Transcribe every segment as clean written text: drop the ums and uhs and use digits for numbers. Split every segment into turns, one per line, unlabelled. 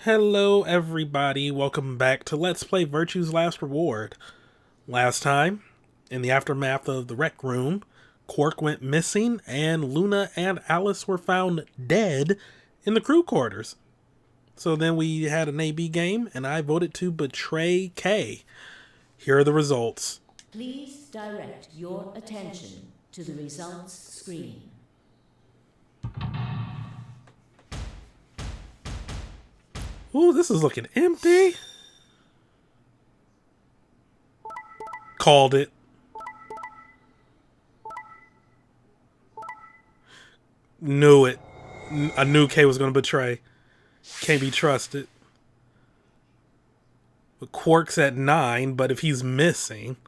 Hello everybody, welcome back to Let's Play Virtue's Last Reward. Last time, in the aftermath of the rec room, Quark went missing and Luna and Alice were found dead in the crew quarters. So then we had an AB game and I voted to betray K. Here are the results.
Please direct your attention to the results screen.
Ooh, this is looking empty. Called it. Knew it. I knew K was going to betray. Can't be trusted. But Quark's at 9, but if he's missing...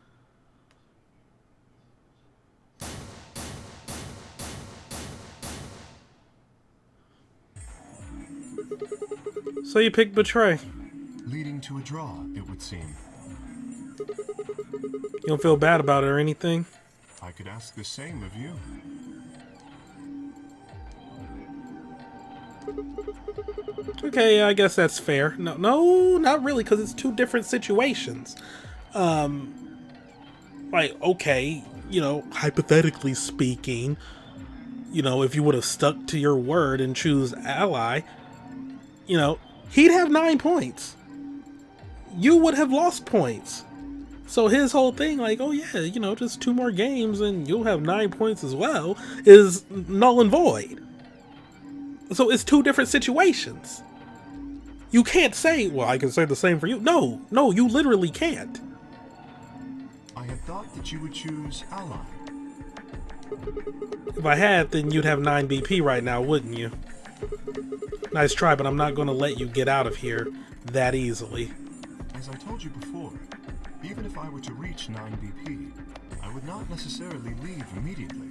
So you picked betray.
Leading to a draw, it would seem.
You don't feel bad about it or anything?
I could ask the same of you.
Okay, I guess that's fair. No, not really, because it's two different situations. Like, okay, you know, hypothetically speaking, you know, if you would have stuck to your word and choose ally, you know, he'd have 9 points. You would have lost points. So his whole thing, like, oh yeah, you know, just 2 more games and you'll have 9 points as well, is null and void. So it's two different situations. You can't say, well, I can say the same for you. No, you literally can't.
I had thought that you would choose ally.
If I had, then you'd have 9 BP right now, wouldn't you? Nice try, but I'm not going to let you get out of here that easily.
As I told you before, even if I were to reach 9 BP, I would not necessarily leave immediately.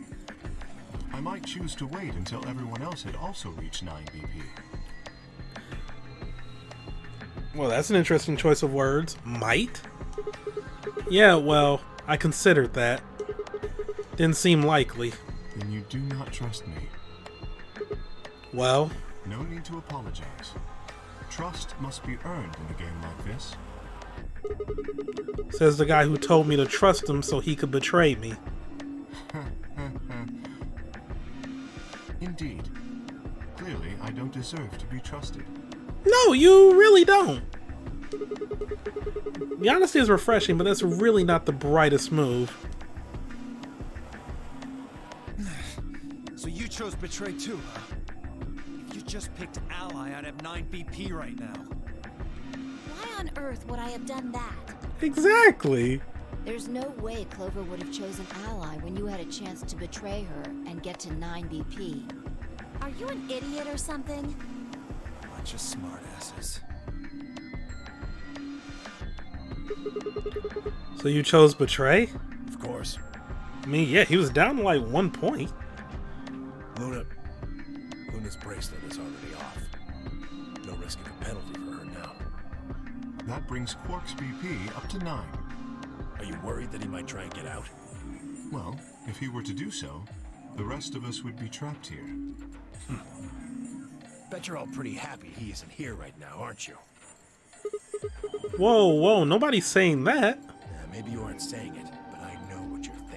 I might choose to wait until everyone else had also reached 9 BP.
Well, that's an interesting choice of words. Might? Yeah, well, I considered that. Didn't seem likely.
Then you do not trust me.
Well...
No need to apologize. Trust must be earned in a game like this.
Says the guy who told me to trust him so he could betray me.
Indeed. Clearly, I don't deserve to be trusted.
No, you really don't. The honesty is refreshing, but that's really not the brightest move.
So you chose betray too, huh? If you just picked ally, I'd have 9 BP right now.
Why on earth would I have done that?
Exactly.
There's no way Clover would have chosen ally when you had a chance to betray her and get to 9 BP. Are you an idiot or something?
Bunch of smartasses.
So you chose betray?
Of course.
I mean, yeah, he was down to like 1 point.
Luna's bracelet is already off. No risk of a penalty for her now.
That brings Quark's BP up to 9.
Are you worried that he might try and get out?
Well, if he were to do so, the rest of us would be trapped here.
Bet you're all pretty happy he isn't here right now, aren't you?
Whoa, nobody's saying that.
Maybe you aren't saying it, but I know what you're thinking.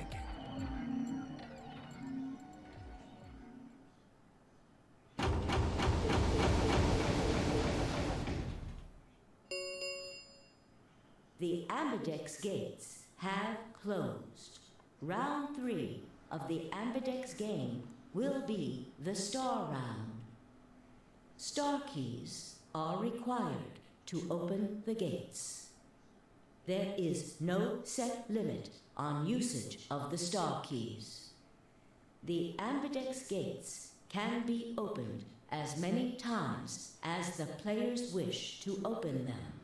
The Ambidex gates have closed. Round 3 of the Ambidex game will be the Star Round. Star keys are required to open the gates. There is no set limit on usage of the Star keys. The Ambidex gates can be opened as many times as the players wish to open them.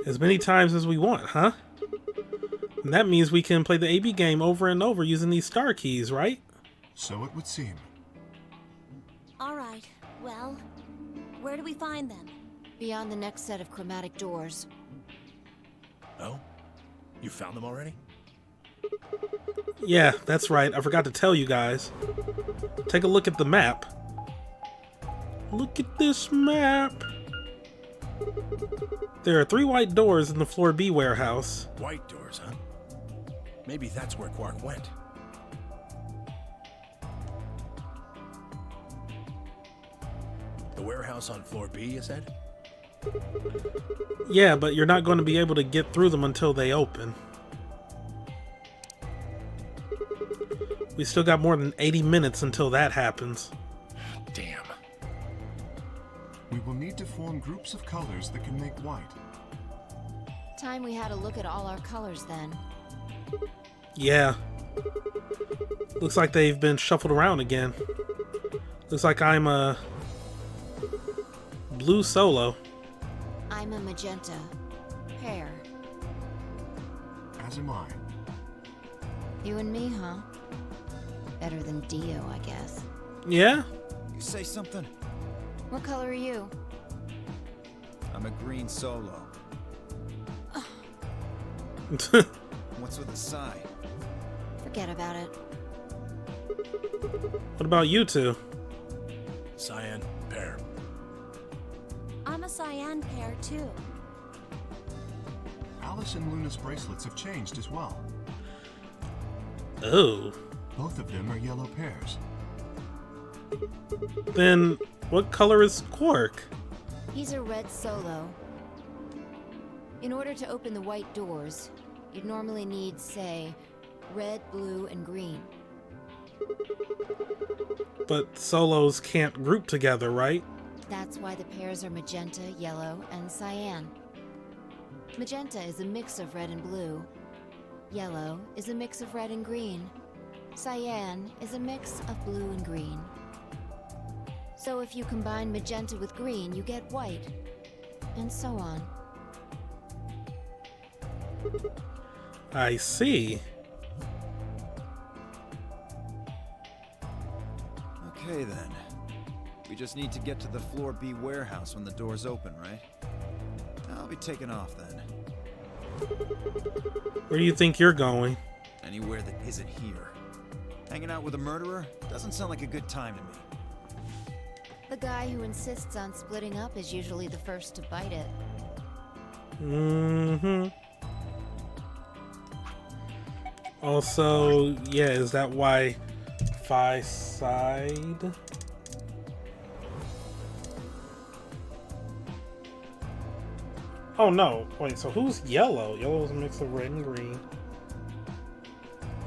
As many times as we want, huh? And that means we can play the AB game over and over using these star keys, right?
So it would seem.
Alright, well, where do we find them? Beyond the next set of chromatic doors.
Oh? You found them already?
Yeah, that's right. I forgot to tell you guys. Take a look at the map. Look at this map. There are 3 white doors in the floor B warehouse.
White doors, huh? Maybe that's where Quark went. The warehouse on floor B, you said?
Yeah, but you're not going to be able to get through them until they open. We still got more than 80 minutes until that happens.
Damn.
We will need to form groups of colors that can make white.
Time we had a look at all our colors then.
Yeah. Looks like they've been shuffled around again. Looks like I'm a blue solo.
I'm a magenta. Pear.
As am I.
You and me, huh? Better than Dio, I guess.
Yeah?
You say something?
What color are you?
I'm a green solo. What's with the sigh?
Forget about it.
What about you two?
Cyan, pear.
I'm a cyan pear, too.
Alice and Luna's bracelets have changed as well.
Oh.
Both of them are yellow pears.
Then what color is Quark?
He's a red solo. In order to open the white doors, you'd normally need, say, red, blue, and green.
But solos can't group together, right?
That's why the pairs are magenta, yellow, and cyan. Magenta is a mix of red and blue. Yellow is a mix of red and green. Cyan is a mix of blue and green. So if you combine magenta with green, you get white. And so on.
I see.
Okay then. We just need to get to the floor B warehouse when the doors open, right? I'll be taking off then.
Where do you think you're going?
Anywhere that isn't here. Hanging out with a murderer doesn't sound like a good time to me.
The guy who insists on splitting up is usually the first to bite it.
Mm-hmm. Also, yeah, is that why Phi side? Oh no, wait, so who's yellow? Yellow is a mix of red and green.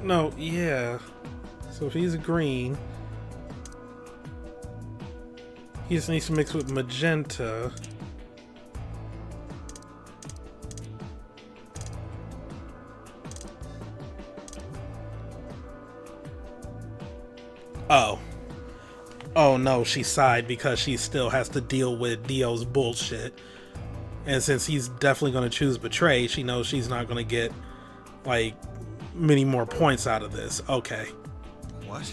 No, yeah. So if he's green, he just needs to mix with magenta. Oh. Oh no, she sighed because she still has to deal with Dio's bullshit. And since he's definitely going to choose betray, she knows she's not going to get, like, many more points out of this. Okay.
What?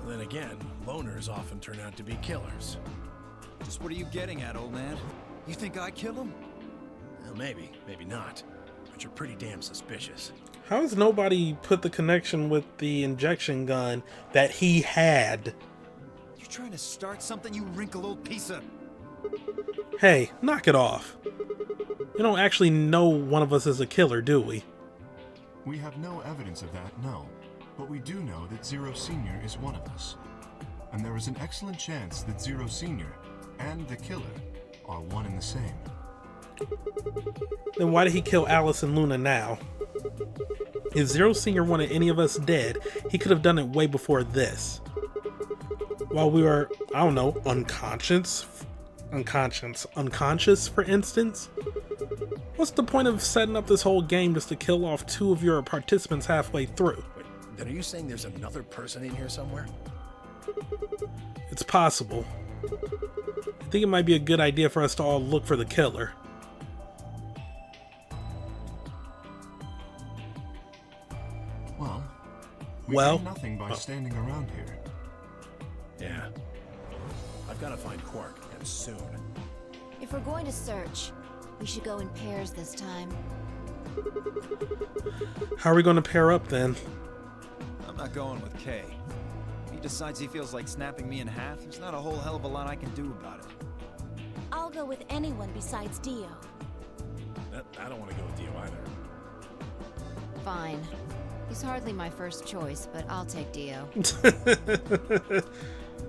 Well, then again, loners often turn out to be killers.
Just what are you getting at, old man? You think I kill him?
Well, maybe, maybe not. But you're pretty damn suspicious.
How has nobody put the connection with the injection gun that he had?
You trying to start something, you wrinkled old piece of...
Hey, knock it off. You don't actually know one of us is a killer, do we?
We have no evidence of that, no. But we do know that Zero Senior is one of us. And there is an excellent chance that Zero Senior and the killer are one and the same.
Then why did he kill Alice and Luna now? If Zero Senior wanted any of us dead, he could have done it way before this. While we were, I don't know, unconscious, for instance? What's the point of setting up this whole game just to kill off 2 of your participants halfway through?
Wait, then are you saying there's another person in here somewhere?
It's possible. I think it might be a good idea for us to all look for the killer.
We gain nothing by standing around here.
Yeah. I've got to find Quark, and soon.
If we're going to search, we should go in pairs this time.
How are we going to pair up then?
I'm not going with Kay. He he decides he feels like snapping me in half, there's not a whole hell of a lot I can do about it.
I'll go with anyone besides Dio.
I don't want to go with Dio either.
Fine. He's hardly my first choice, but I'll take Dio.
What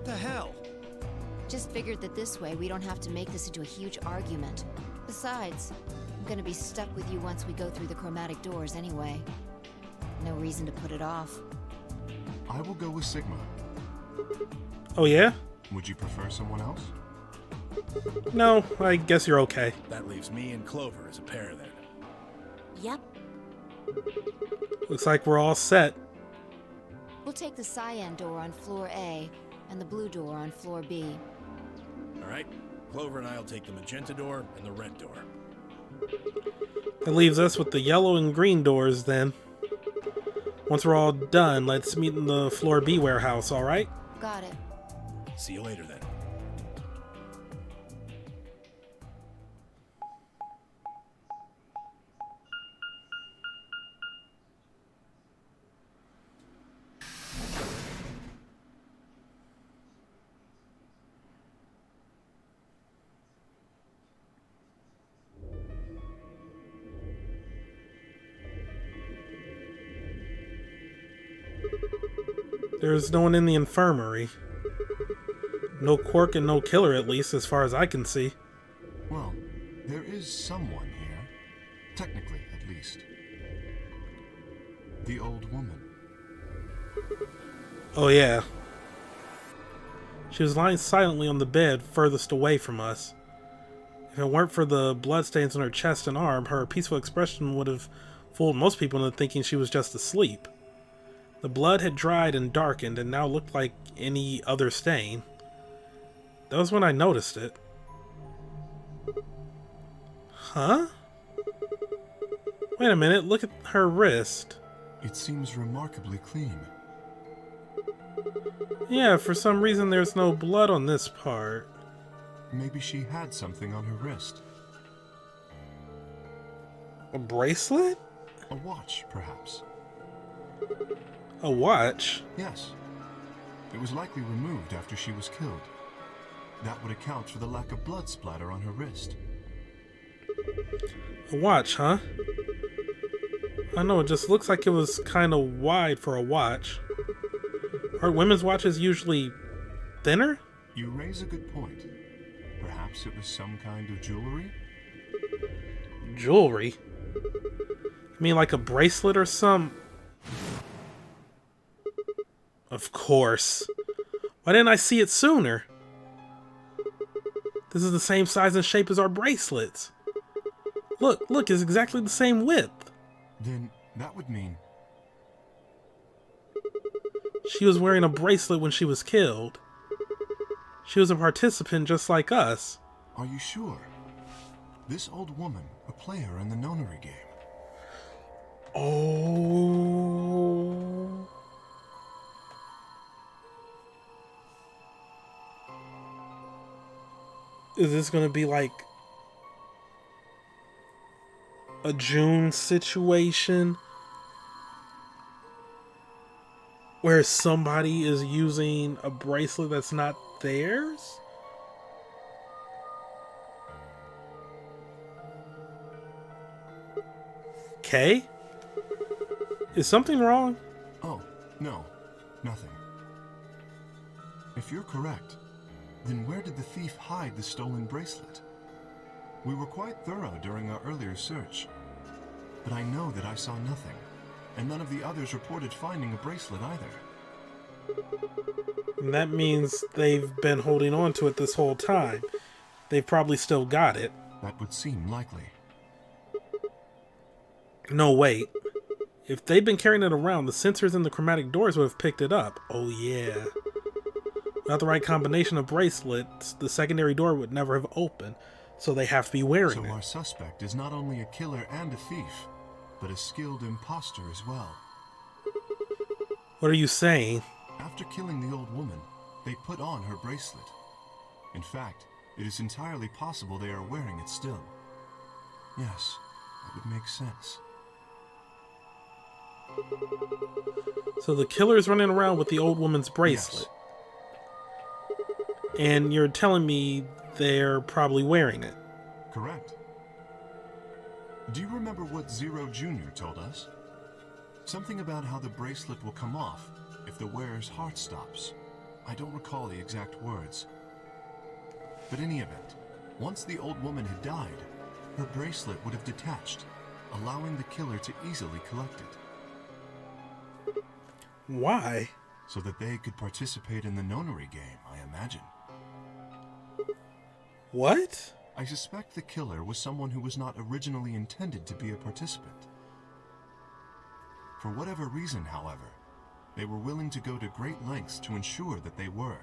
the hell?
Just figured that this way we don't have to make this into a huge argument. Besides, I'm gonna be stuck with you once we go through the chromatic doors anyway. No reason to put it off.
I will go with Sigma.
Oh, yeah?
Would you prefer someone else?
No, I guess you're okay.
That leaves me and Clover as a pair then.
Yep.
Looks like we're all set.
We'll take the cyan door on floor A and the blue door on floor B.
All right, Clover and I'll take the magenta door and the red door.
That leaves us with the yellow and green doors then. Once we're all done, let's meet in the floor B warehouse, alright?
Got it.
See you later then.
There's no one in the infirmary. No Quark and no killer, at least, as far as I can see.
Well, there is someone here. Technically, at least. The old woman.
Oh, yeah. She was lying silently on the bed furthest away from us. If it weren't for the bloodstains on her chest and arm, her peaceful expression would have fooled most people into thinking she was just asleep. The blood had dried and darkened and now looked like any other stain. That was when I noticed it. Huh? Wait a minute, look at her wrist.
It seems remarkably clean.
Yeah, for some reason there's no blood on this part.
Maybe she had something on her wrist.
A bracelet?
A watch, perhaps.
A watch?
Yes. It was likely removed after she was killed. That would account for the lack of blood splatter on her wrist.
A watch, huh? I know, it just looks like it was kind of wide for a watch. Aren't women's watches usually thinner?
You raise a good point. Perhaps it was some kind of jewelry?
Jewelry? You mean like a bracelet or some... Of course. Why didn't I see it sooner? This is the same size and shape as our bracelets. Look, it's exactly the same width.
Then that would mean...
She was wearing a bracelet when she was killed. She was a participant just like us.
Are you sure? This old woman, a player in the nonary game.
Oh... Is this gonna be like a June situation where somebody is using a bracelet that's not theirs? Okay. Is something wrong?
Oh, no. Nothing. If you're correct, then where did the thief hide the stolen bracelet? We were quite thorough during our earlier search, but I know that I saw nothing, and none of the others reported finding a bracelet either.
And that means they've been holding on to it this whole time. They've probably still got it.
That would seem likely.
No, wait. If they'd been carrying it around, the sensors in the chromatic doors would have picked it up. Oh, yeah. Without the right combination of bracelets, the secondary door would never have opened, so they have to be wearing
So
it.
our suspect is not only a killer and a thief, but a skilled imposter as well.
What are you saying?
After killing the old woman, they put on her bracelet. In fact, it is entirely possible they are wearing it still. Yes, that would make sense.
So the killer's running around with the old woman's bracelet. And you're telling me they're probably wearing it.
Correct. Do you remember what Zero Jr. told us? Something about how the bracelet will come off if the wearer's heart stops. I don't recall the exact words. But in any event, once the old woman had died, her bracelet would have detached, allowing the killer to easily collect it.
Why?
So that they could participate in the nonary game, I imagine.
What?
I suspect the killer was someone who was not originally intended to be a participant. For whatever reason, however, they were willing to go to great lengths to ensure that they were.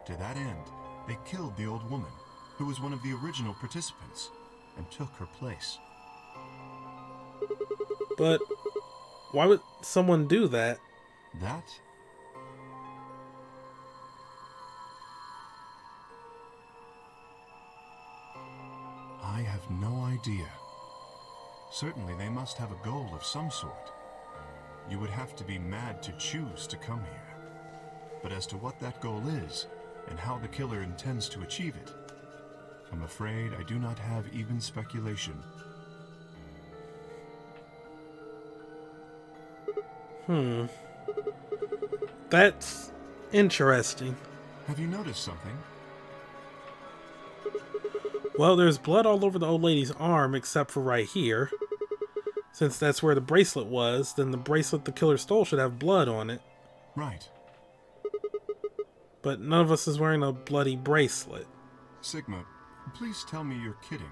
To that end, they killed the old woman, who was one of the original participants, and took her place.
But why would someone do that?
That? I have no idea. Certainly they must have a goal of some sort. You would have to be mad to choose to come here. But as to what that goal is, and how the killer intends to achieve it, I'm afraid I do not have even speculation.
That's interesting.
Have you noticed something?
Well, there's blood all over the old lady's arm except for right here. Since that's where the bracelet was, then the bracelet the killer stole should have blood on it.
Right.
But none of us is wearing a bloody bracelet.
Sigma, please tell me you're kidding.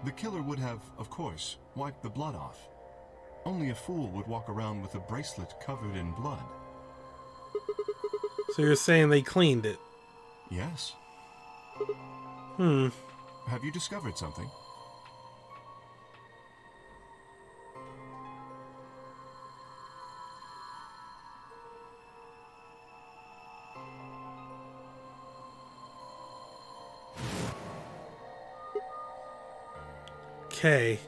The killer would have, of course, wiped the blood off. Only a fool would walk around with a bracelet covered in blood.
So you're saying they cleaned it?
Yes. Have you discovered something?
Okay.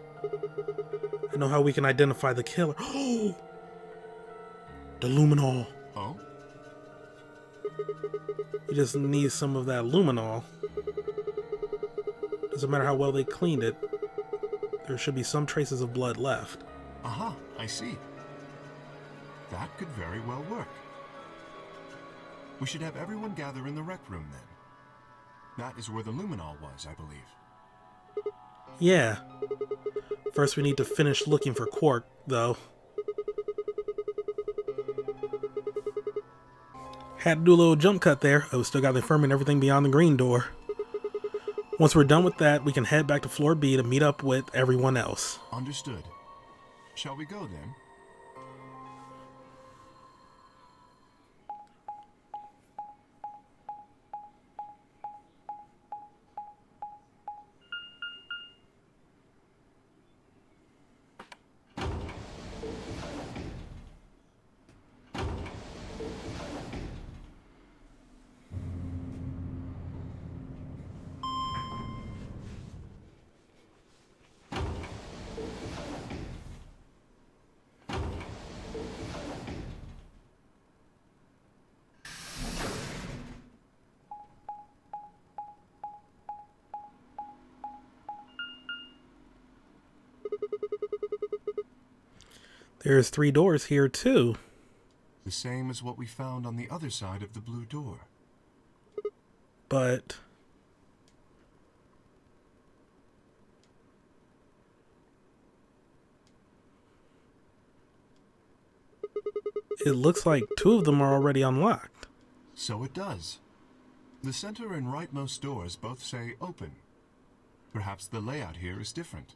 I know how we can identify the killer. Oh! The luminol.
Oh?
We just need some of that luminol. Doesn't matter how well they cleaned it. There should be some traces of blood left.
Aha, I see. That could very well work. We should have everyone gather in the rec room then. That is where the luminol was, I believe.
Yeah. First we need to finish looking for Quark, though. Had to do a little jump cut there. I still got the infirmary and everything beyond the green door. Once we're done with that, we can head back to floor B to meet up with everyone else.
Understood. Shall we go then?
There's 3 doors here, too.
The same as what we found on the other side of the blue door.
But it looks like 2 of them are already unlocked.
So it does. The center and rightmost doors both say open. Perhaps the layout here is different.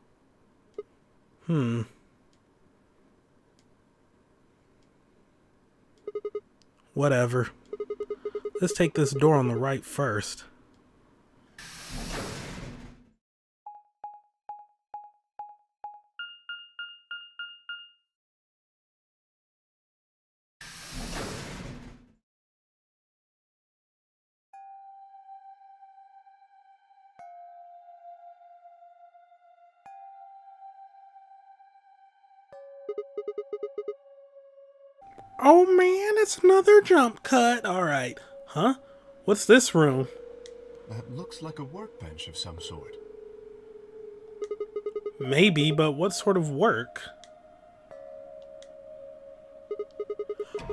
Whatever. Let's take this door on the right first. Oh man, it's another jump cut. Alright. Huh? What's this room?
That looks like a workbench of some sort.
Maybe, but what sort of work?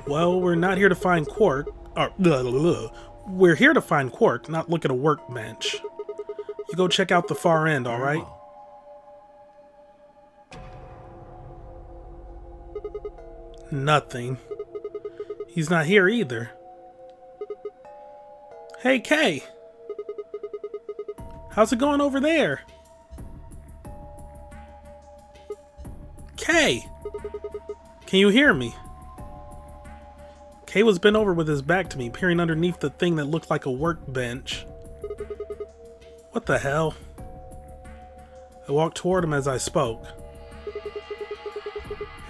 Well, we're not here to find Quark. Or, we're here to find Quark, not look at a workbench. You go check out the far end, alright?
Well,
Nothing. He's not here either. Hey, Kay! How's it going over there? Kay! Can you hear me? Kay was bent over with his back to me, peering underneath the thing that looked like a workbench. What the hell? I walked toward him as I spoke.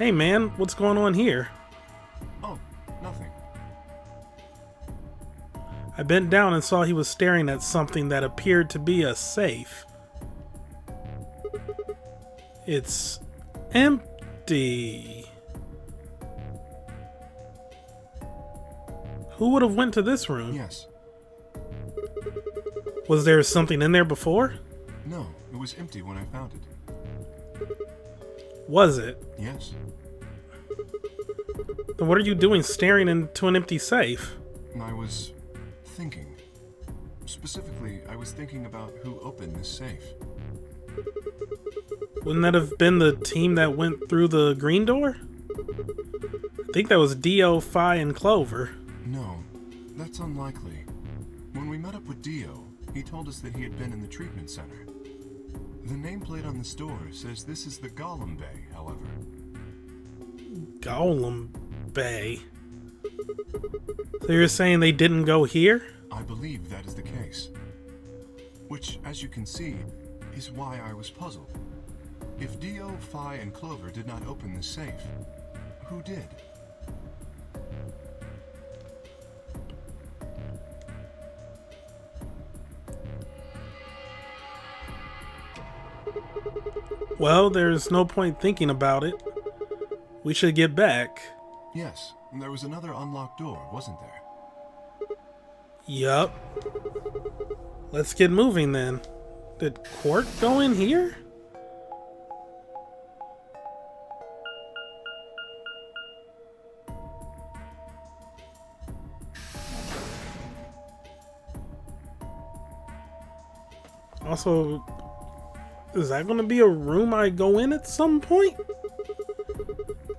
Hey man, what's going on here?
oh, nothing.
I bent down and saw he was staring at something that appeared to be a safe. It's empty. Who would have went to this room?
Yes.
Was there something in there before?
No, it was empty when I found it.
Was it?
Yes.
Then what are you doing staring into an empty safe?
I was thinking. Specifically, I was thinking about who opened this safe.
Wouldn't that have been the team that went through the green door? I think that was Dio, Phi, and Clover.
No, that's unlikely. When we met up with Dio, he told us that he had been in the treatment center. The nameplate on the store says this is the Golem Bay, however.
Golem Bay. So you're saying they didn't go here?
I believe that is the case. Which, as you can see, is why I was puzzled. If Dio, Phi, and Clover did not open the safe, who did?
Well, there's no point thinking about it. We should get back.
Yes, there was another unlocked door, wasn't there?
Yup. Let's get moving then. Did Quark go in here? Also, is that going to be a room I go in at some point?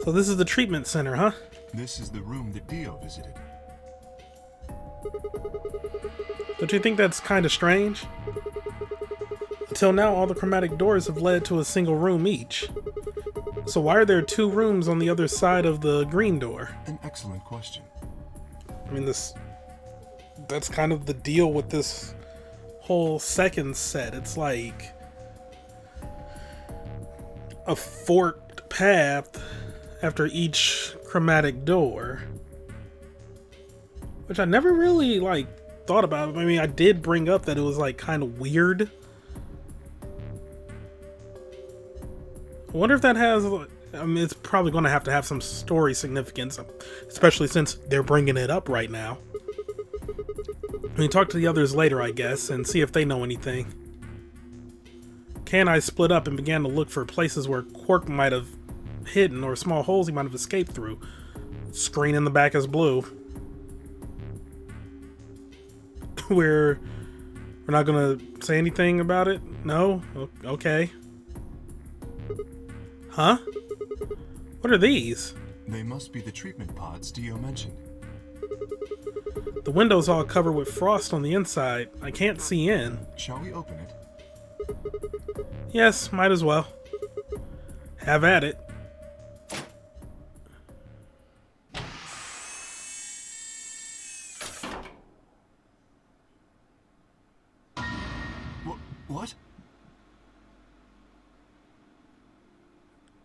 So this is the treatment center, huh?
This is the room that Dio visited.
Don't you think that's kind of strange? Until now, all the chromatic doors have led to a single room each. So why are there two rooms on the other side of the green door?
An excellent question.
I mean, that's kind of the deal with this whole second set. It's like a forked path after each chromatic door, which I never really thought about. I mean, I did bring up that it was kind of weird. I wonder if that has, I mean, it's probably going to have some story significance, especially since they're bringing it up right now. We can talk to the others later, I guess, and see if they know anything. Kay and I split up and began to look for places where Quark might have hidden or small holes he might have escaped through. Screen in the back is blue. We're not gonna say anything about it? No? Okay. Huh? What are these?
They must be the treatment pods Dio mentioned.
The window's all covered with frost on the inside. I can't see in.
Shall we open it?
Yes, might as well. Have at it.
What?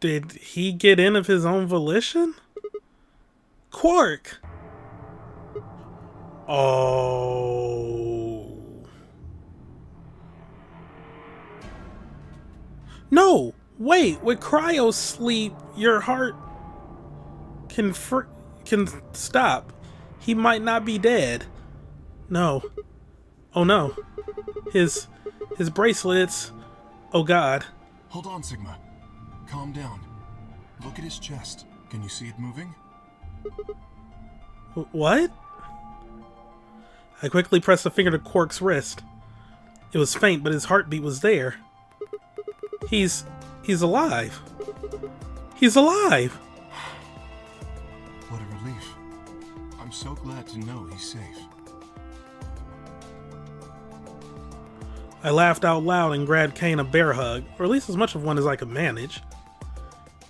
Did he get in of his own volition? Quark! Oh. No! Wait, with cryo sleep, your heart can stop. He might not be dead. No. Oh no. His bracelets. Oh god.
Hold on, Sigma. Calm down. Look at his chest. Can you see it moving?
What? I quickly pressed a finger to Quark's wrist. It was faint, but his heartbeat was there. He's alive. He's alive!
What a relief. I'm so glad to know he's safe.
I laughed out loud and grabbed Kane a bear hug, or at least as much of one as I could manage.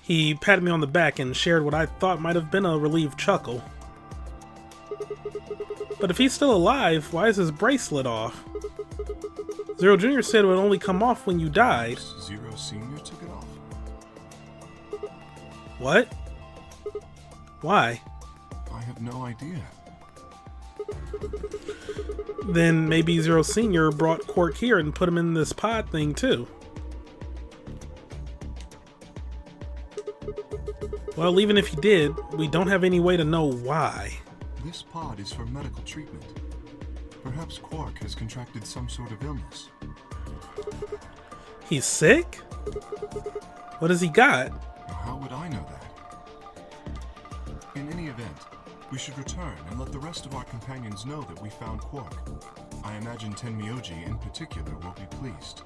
He patted me on the back and shared what I thought might have been a relieved chuckle. But if he's still alive, why is his bracelet off? Zero Jr. said it would only come off when you died.
Zero Senior took it off.
What? Why?
I have no idea.
Then maybe Zero Senior brought Quark here and put him in this pod thing too. Well, even if he did, we don't have any way to know why.
This pod is for medical treatment. Perhaps Quark has contracted some sort of illness.
He's sick? What has he got?
Now, how would I know that? In any event, we should return and let the rest of our companions know that we found Quark. I imagine Tenmyoji in particular will be pleased.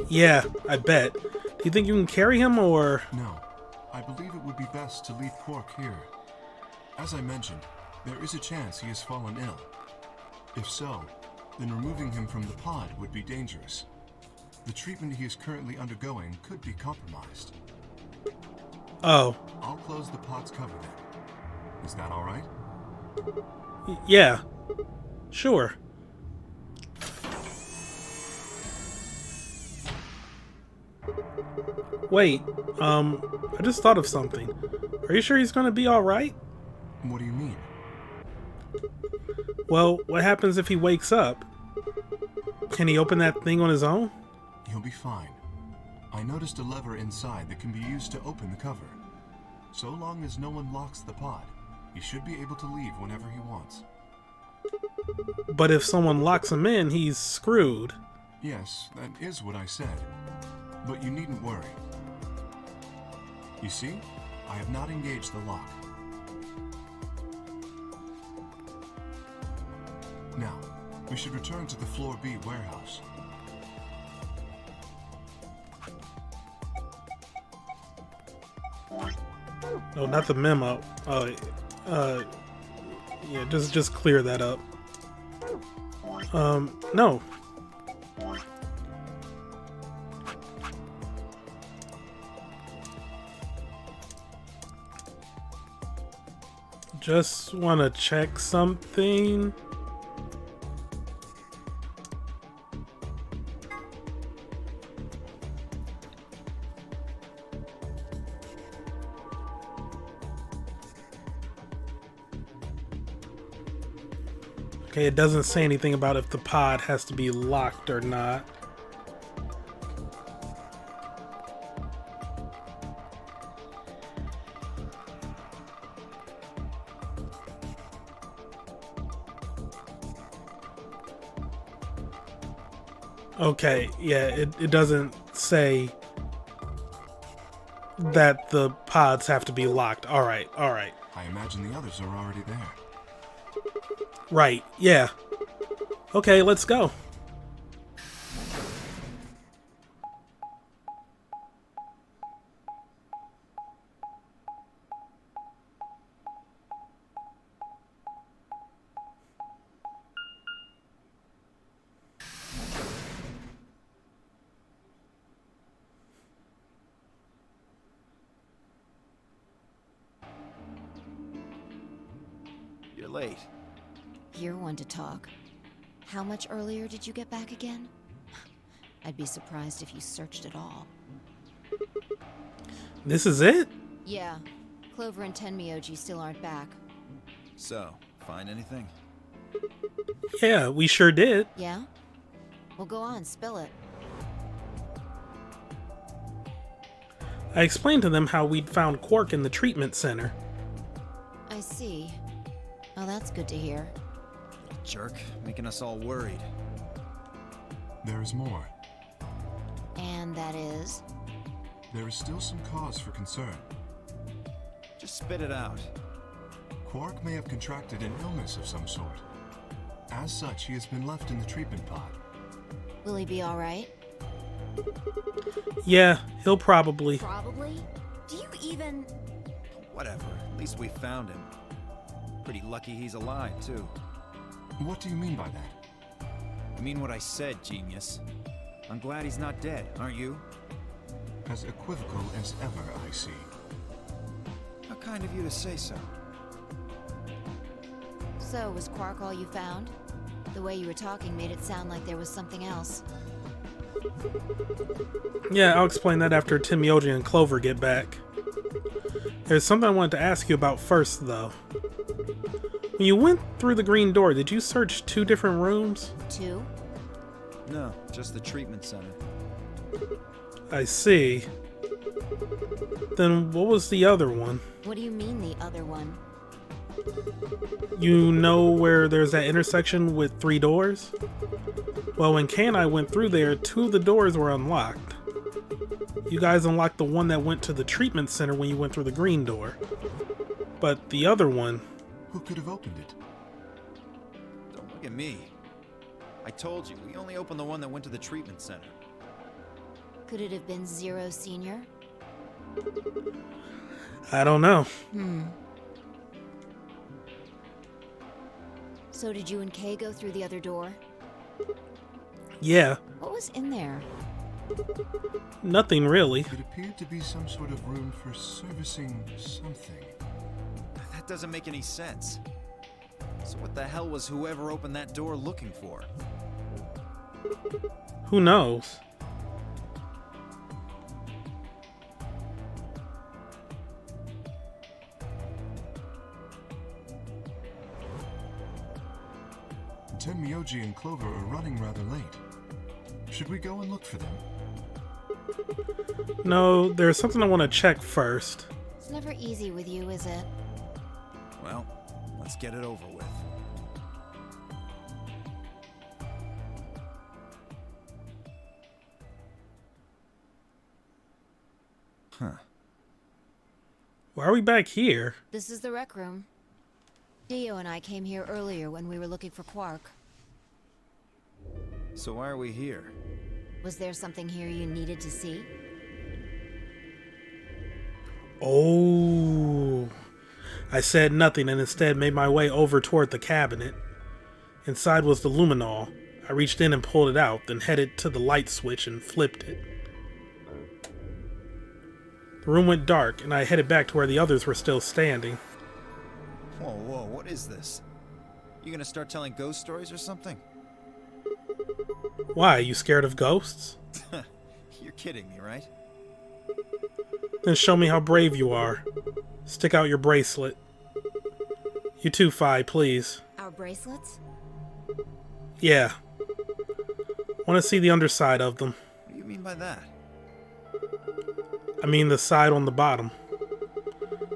Yeah, I bet. Do you think you can carry him, or...?
No, I believe it would be best to leave Quark here. As I mentioned, there is a chance he has fallen ill. If so, then removing him from the pod would be dangerous. The treatment he is currently undergoing could be compromised.
Oh.
I'll close the pod's cover then. Is that all right?
Yeah. Sure. Wait, I just thought of something. Are you sure he's gonna be alright?
What do you mean?
Well, what happens if he wakes up? Can he open that thing on his own?
He'll be fine. I noticed a lever inside that can be used to open the cover. So long as no one locks the pod, he should be able to leave whenever he wants.
But if someone locks him in, he's screwed.
Yes, that is what I said. But you needn't worry. You see, I have not engaged the lock. Now, we should return to the Floor B warehouse.
No, not the memo. Yeah, just clear that up. No. Just want to check something. Okay, it doesn't say anything about if the pod has to be locked or not. Okay, yeah, it doesn't say that the pods have to be locked. Alright, alright.
I imagine the others are already there.
Right, yeah. Okay, let's go.
You're late.
You're one to talk. How much earlier did you get back again? I'd be surprised if you searched at all.
This is it?
Yeah. Clover and Tenmyoji still aren't back.
So, find anything?
Yeah, we sure did.
Yeah? Well, go on, spill it.
I explained to them how we'd found Quark in the treatment center.
I see. Oh, that's good to hear.
Jerk, making us all worried.
There is more.
And that is?
There is still some cause for concern.
Just spit it out.
Quark may have contracted an illness of some sort. As such, he has been left in the treatment pod.
Will he be alright?
Yeah, he'll probably.
Probably? Do you even...
Whatever, at least we found him. Pretty lucky he's alive, too.
What do you mean by that?
I mean what I said, genius. I'm glad he's not dead, aren't you?
As equivocal as ever, I see.
How kind of you to say so.
So, was Quark all you found? The way you were talking made it sound like there was something else.
Yeah, I'll explain that after Timyoji and Clover get back. There's something I wanted to ask you about first, though. When you went through the green door, did you search 2 different rooms?
2?
No, just the treatment center.
I see. Then what was the other one?
What do you mean, the other one?
You know where there's that intersection with 3 doors? Well, when Kay and I went through there, 2 of the doors were unlocked. You guys unlocked the one that went to the treatment center when you went through the green door. But the other one...
Who could have opened it?
Don't look at me. I told you, we only opened the one that went to the treatment center.
Could it have been Zero Senior?
I don't know.
So did you and Kay go through the other door?
Yeah,
What was in there?
nothing really.
It appeared to be some sort of room for servicing something.
That doesn't make any sense. So what the hell was whoever opened that door looking for?
Who knows?
Tenmyoji and Clover are running rather late. Should we go and look for them?
No, there's something I want to check first.
It's never easy with you, is it?
Well, let's get it over with. Huh.
Why are we back here?
This is the rec room. Dio and I came here earlier when we were looking for Quark.
So why are we here?
Was there something here you needed to see?
Oh. I said nothing and instead made my way over toward the cabinet. Inside was the luminol. I reached in and pulled it out, then headed to the light switch and flipped it. The room went dark, and I headed back to where the others were still standing.
Whoa, what is this? You gonna start telling ghost stories or something?
Why, you scared of ghosts?
You're kidding me, right?
Then show me how brave you are. Stick out your bracelet. You too, Fi, please.
Our bracelets?
Yeah. Want to see the underside of them.
What do you mean by that?
I mean the side on the bottom.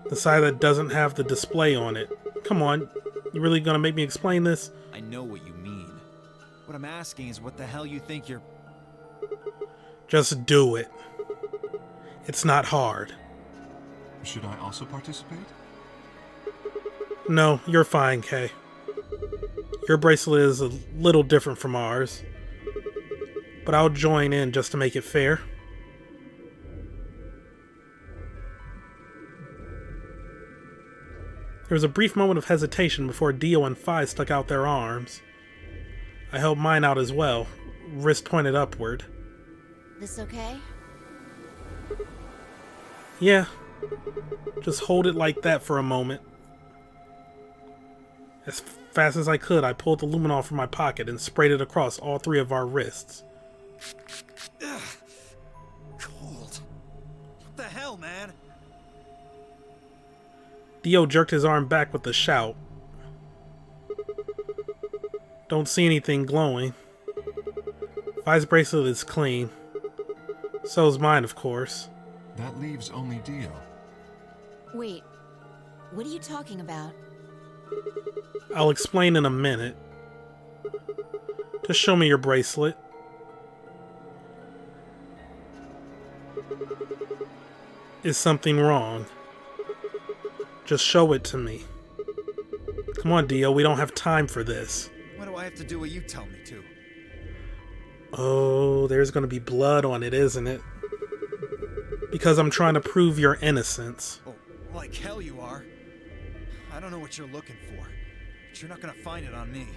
The side that doesn't have the display on it. Come on, you really gonna make me explain this?
I know what you mean. What I'm asking is what the hell you think you're...
Just do it. It's not hard.
Should I also participate?
No, you're fine, Kay. Your bracelet is a little different from ours. But I'll join in just to make it fair. There was a brief moment of hesitation before Dio and Fi stuck out their arms. I held mine out as well, wrist pointed upward.
This okay?
Yeah. Just hold it like that for a moment. As fast as I could, I pulled the luminol from my pocket and sprayed it across all 3 of our wrists.
Ugh. Cold. What the hell, man?
Dio jerked his arm back with a shout. Don't see anything glowing. Fi's bracelet is clean. So is mine, of course.
That leaves only Dio.
Wait, what are you talking about?
I'll explain in a minute. Just show me your bracelet. Is something wrong? Just show it to me. Come on, Dio, we don't have time for this.
Why do I have to do what you tell me to?
Oh, there's gonna be blood on it, isn't it? Because I'm trying to prove your innocence.
Oh, like hell you are. I don't know what you're looking for, but you're not gonna find it on me.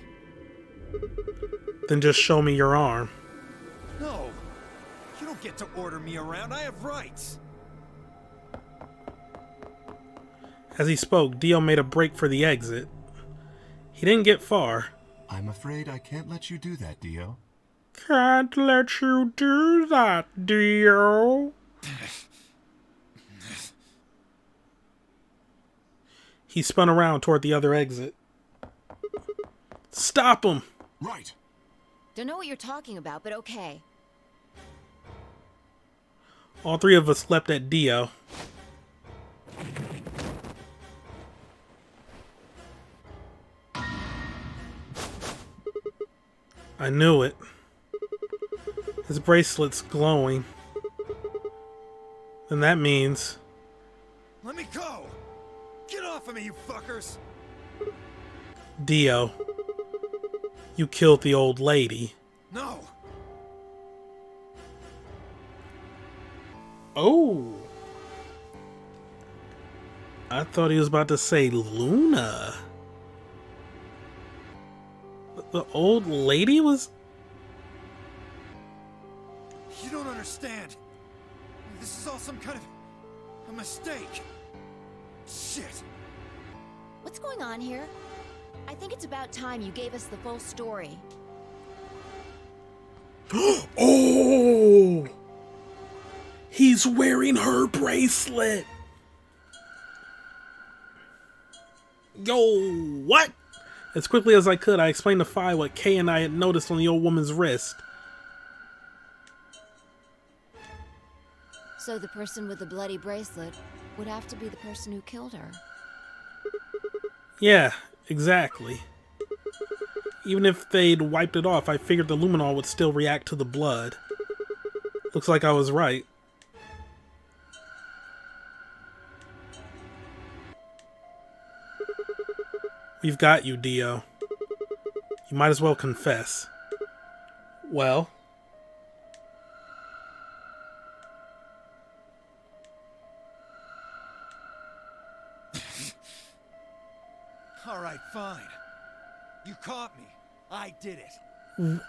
Then just show me your arm.
No! You don't get to order me around, I have rights!
As he spoke, Dio made a break for the exit. He didn't get far.
I'm afraid I can't let you do that, Dio.
Can't let you do that, Dio. He spun around toward the other exit. Stop him!
Right!
Don't know what you're talking about, but okay.
All three of us leapt at Dio. I knew it. His bracelet's glowing. And that means...
Let me go! Get off of me, you fuckers!
Dio, you killed the old lady.
No!
Oh! I thought he was about to say Luna. The old lady was...
You don't understand. This is all some kind of a mistake. Shit.
What's going on here? I think it's about time you gave us the full story.
Oh! He's wearing her bracelet! Yo, what? As quickly as I could, I explained to Fi what Kay and I had noticed on the old woman's wrist.
So the person with the bloody bracelet would have to be the person who killed her.
Yeah, exactly. Even if they'd wiped it off, I figured the luminol would still react to the blood. Looks like I was right. We've got you, Dio. You might as well confess. Well?
Alright, fine. You caught me. I did it.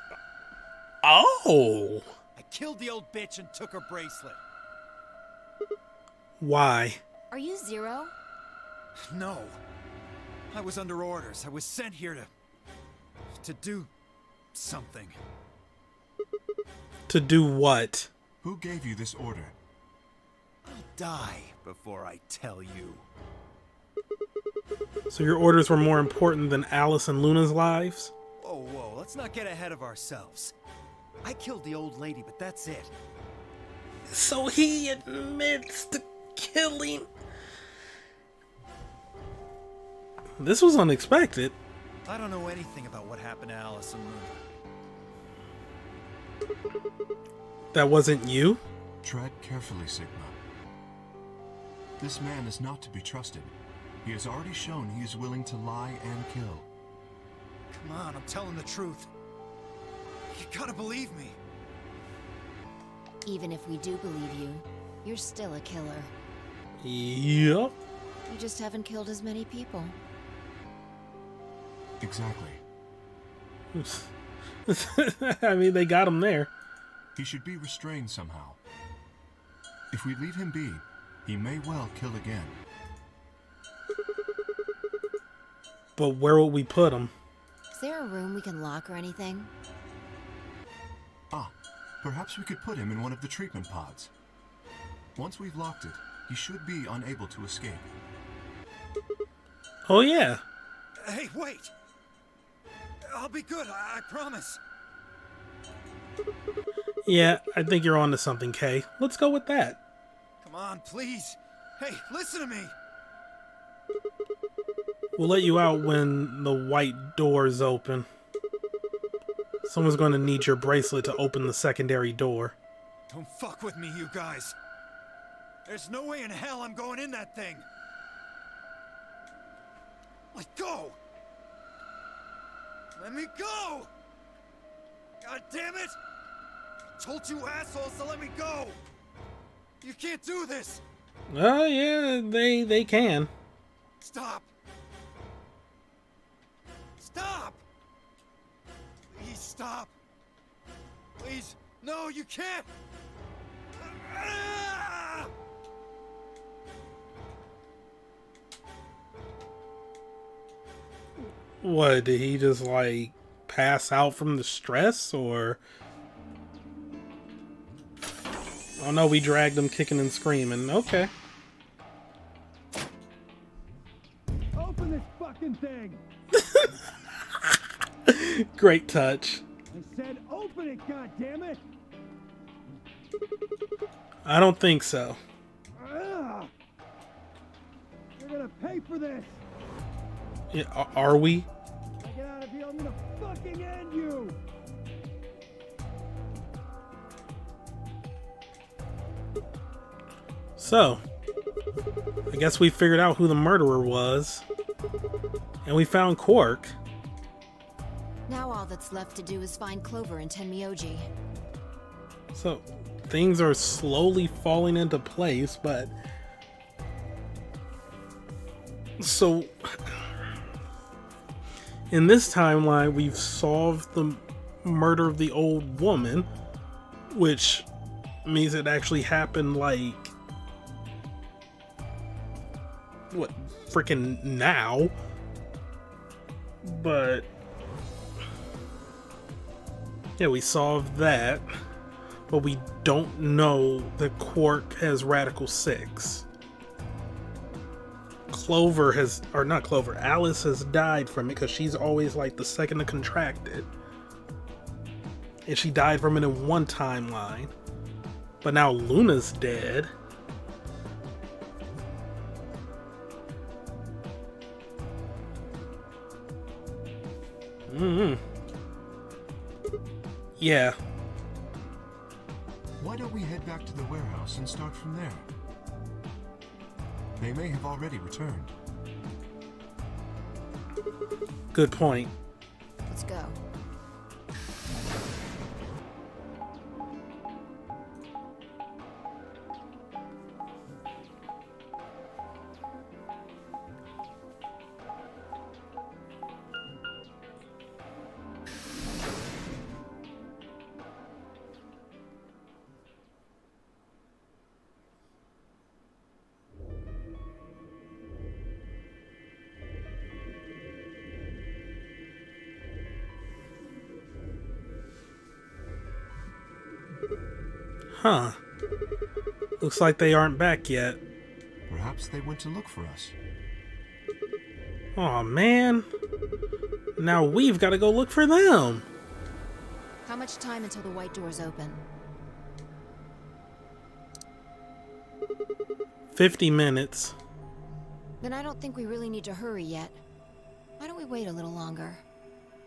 Oh!
I killed the old bitch and took her bracelet.
Why?
Are you Zero?
No. I was under orders. I was sent here to do something.
To do what?
Who gave you this order?
I'll die before I tell you.
So your orders were more important than Alice and Luna's lives?
Whoa, whoa, let's not get ahead of ourselves. I killed the old lady, but that's it.
So he admits to killing... This was unexpected.
I don't know anything about what happened to Alice and Luna.
That wasn't you?
Tread carefully, Sigma. This man is not to be trusted. He has already shown he is willing to lie and kill.
Come on, I'm telling the truth. You gotta believe me.
Even if we do believe you, you're still a killer.
Yep.
You just haven't killed as many people.
Exactly.
I mean, they got him there.
He should be restrained somehow. If we leave him be, he may well kill again.
But where will we put him?
Is there a room we can lock or anything?
Ah, perhaps we could put him in one of the treatment pods. Once we've locked it, he should be unable to escape.
Oh, yeah.
Hey, wait! I'll be good, I promise.
Yeah, I think you're onto something, Kay. Let's go with that.
Come Come on, please. Hey, listen to me.
We'll let you out when the white doors open. Someone's going to need your bracelet to open the secondary door.
Don't fuck with me, you guys. There's no way in hell I'm going in that thing. Let go! Let me go! God damn it! I told you assholes to let me go! You can't do this!
Oh, yeah, they can.
Stop! Stop! Please stop! Please, no, you can't! Ah!
What, did he just, like, pass out from the stress, or... Oh no, we dragged him kicking and screaming. Okay.
Open this fucking thing!
Great touch.
I said open it, goddammit!
I don't think so.
Ugh. You're gonna pay for this!
Yeah, are we?
When I get out of here, I'm gonna fucking end you!
So, I guess we figured out who the murderer was. And we found Quark.
Now all that's left to do is find Clover and Tenmyoji.
So, things are slowly falling into place, but... So, in this timeline, we've solved the murder of the old woman, which means it actually happened, like... What, freaking now? But... Yeah, we solved that, but we don't know that Quark has Radical 6. Clover has, or not Clover, Alice has died from it because she's always like the second to contract it. And she died from it in one timeline. But now Luna's dead. Yeah.
Why don't we head back to the warehouse and start from there? They may have already returned.
Good point.
Let's go.
Huh. Looks like they aren't back yet.
Perhaps they went to look for us.
Aw, man. Now we've got to go look for them.
How much time until the white doors open?
50 minutes.
Then I don't think we really need to hurry yet. Why don't we wait a little longer?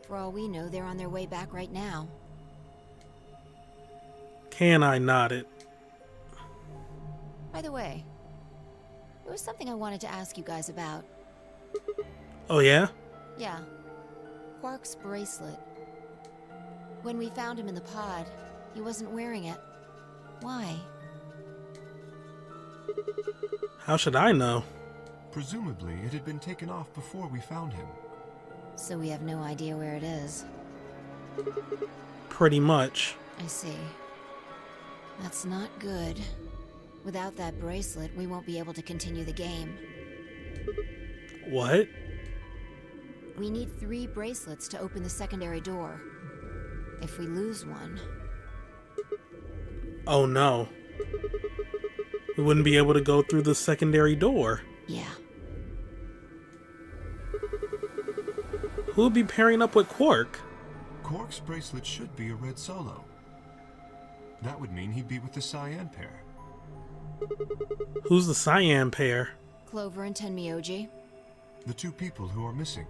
For all we know, they're on their way back right now.
Can I nod it?
By the way, there was something I wanted to ask you guys about.
Oh, yeah?
Yeah. Quark's bracelet. When we found him in the pod, he wasn't wearing it. Why?
How should I know?
Presumably, it had been taken off before we found him.
So we have no idea where it is.
Pretty much.
I see. That's not good. Without that bracelet, we won't be able to continue the game.
What?
We need 3 bracelets to open the secondary door. If we lose one...
Oh no. We wouldn't be able to go through the secondary door.
Yeah.
Who would be pairing up with Quark?
Quark's bracelet should be a red solo. That would mean he'd be with the Cyan pair.
Who's the cyan pair?
Clover and Tenmyoji.
The two people who are missing.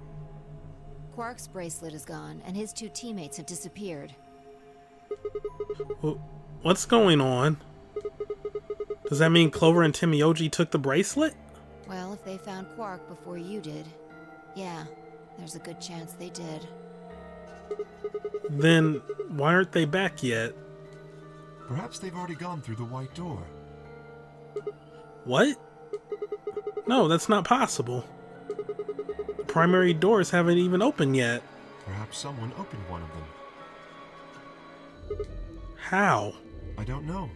Quark's bracelet is gone, and his two teammates have disappeared.
What's going on? Does that mean Clover and Tenmyoji took the bracelet?
Well, if they found Quark before you did, yeah, there's a good chance they did.
Then why aren't they back yet?
Perhaps they've already gone through the white door.
What? No, that's not possible. The primary doors haven't even opened yet.
Perhaps someone opened one of them.
How?
I don't know.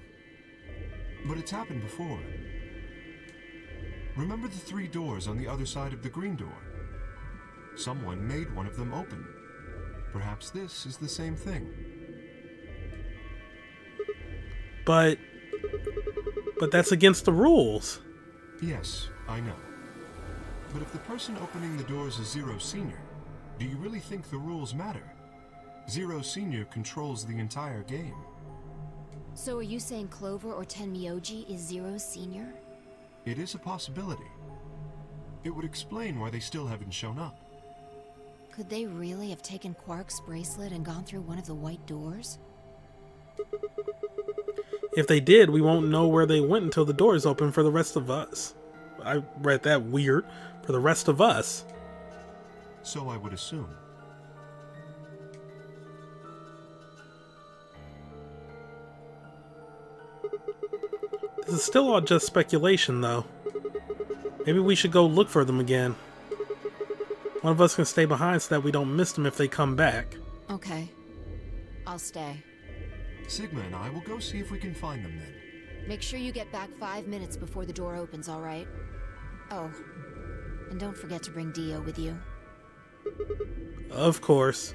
But it's happened before. Remember the 3 doors on the other side of the green door? Someone made one of them open. Perhaps this is the same thing.
But that's against the rules.
Yes, I know. But if the person opening the doors is Zero Senior, do you really think the rules matter? Zero Senior controls the entire game.
So are you saying Clover or Tenmyoji is Zero Senior?
It is a possibility. It would explain why they still haven't shown up.
Could they really have taken Quark's bracelet and gone through one of the white doors?
If they did, we won't know where they went until the doors open for the rest of us. I read that weird. For the rest of us.
So I would assume.
This is still all just speculation, though. Maybe we should go look for them again. One of us can stay behind so that we don't miss them if they come back.
Okay. I'll stay.
Sigma and I will go see if we can find them then.
Make sure you get back 5 minutes before the door opens, alright? Oh, and don't forget to bring Dio with you.
Of course.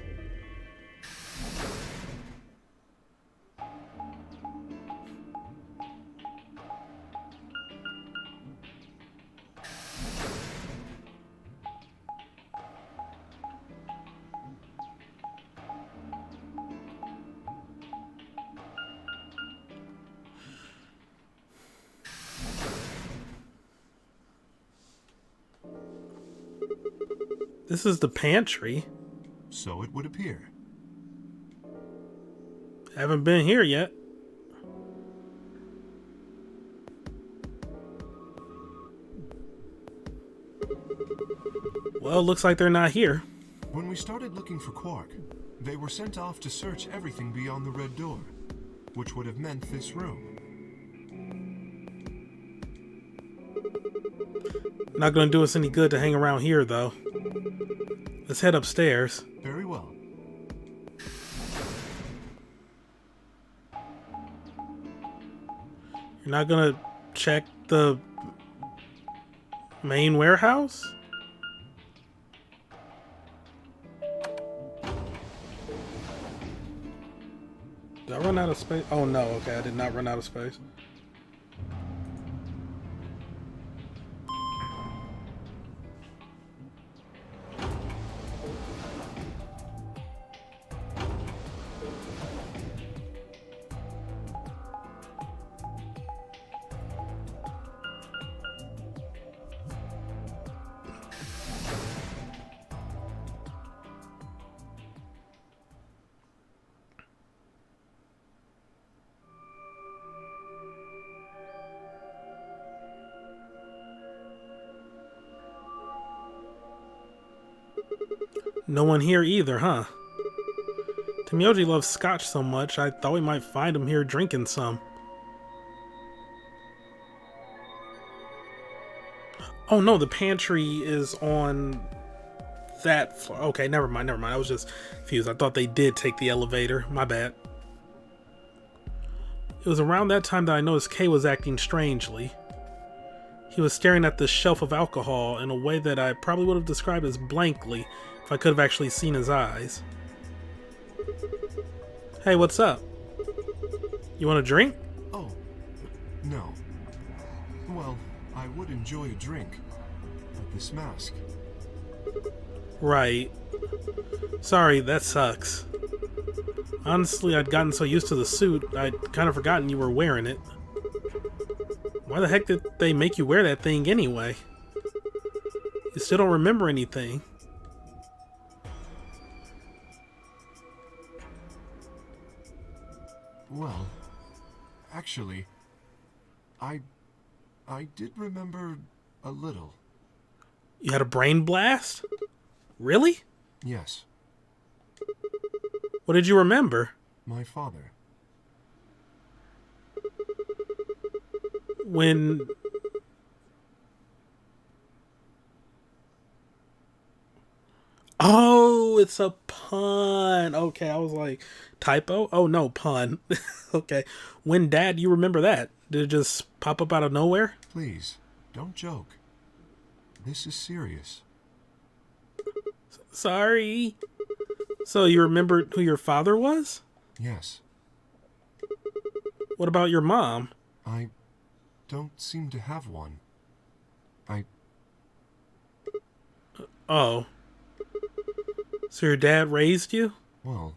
This is the pantry.
So it would appear.
Haven't been here yet. Well, looks like they're not here.
When we started looking for Quark, they were sent off to search everything beyond the red door, which would have meant this room.
Not gonna do us any good to hang around here, though. Let's head upstairs.
Very well.
You're not gonna check the main warehouse? Did I run out of space? Oh no, okay, I did not run out of space. No one here either, huh? Tenmyoji loves scotch so much, I thought we might find him here drinking some. Oh no, the pantry is on that floor. Okay, never mind. I was just confused. I thought they did take the elevator. My bad. It was around that time that I noticed Kay was acting strangely. He was staring at the shelf of alcohol in a way that I probably would have described as blankly if I could have actually seen his eyes. Hey, what's up? You want a drink?
Oh, no. Well, I would enjoy a drink, but this mask.
Right. Sorry, that sucks. Honestly, I'd gotten so used to the suit, I'd kind of forgotten you were wearing it. Why the heck did they make you wear that thing anyway? You still don't remember anything.
Well, actually, I did remember a little.
You had a brain blast? Really?
Yes,
What did you remember?
my father.
When... Oh, it's a pun. Okay, I was like, typo? Oh, no, pun. Okay. When, Dad, you remember that? Did it just pop up out of nowhere?
Please, don't joke. This is serious.
Sorry. So you remembered who your father was?
Yes,
What about your mom?
I don't seem to have one.
Oh. So your dad raised you?
Well,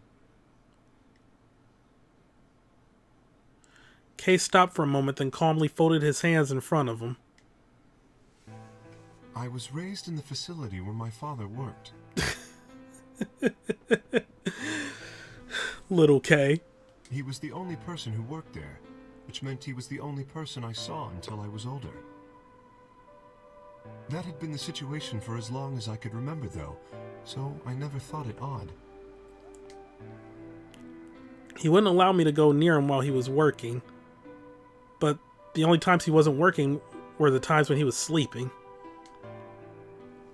Kay stopped for a moment, then calmly folded his hands in front of him.
I was raised in the facility where my father worked.
Little Kay.
He was the only person who worked there, which meant he was the only person I saw until I was older. That had been the situation for as long as I could remember, though, so I never thought it odd.
He wouldn't allow me to go near him while he was working, but the only times he wasn't working were the times when he was sleeping.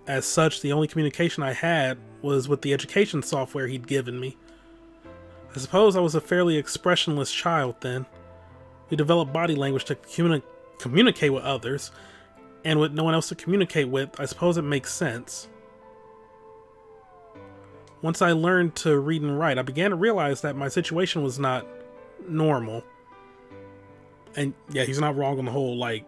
As such, the only communication I had was with the education software he'd given me. I suppose I was a fairly expressionless child then. We developed body language to communicate with others, and with no one else to communicate with, I suppose it makes sense. Once I learned to read and write, I began to realize that my situation was not normal. And yeah, he's not wrong on the whole, like,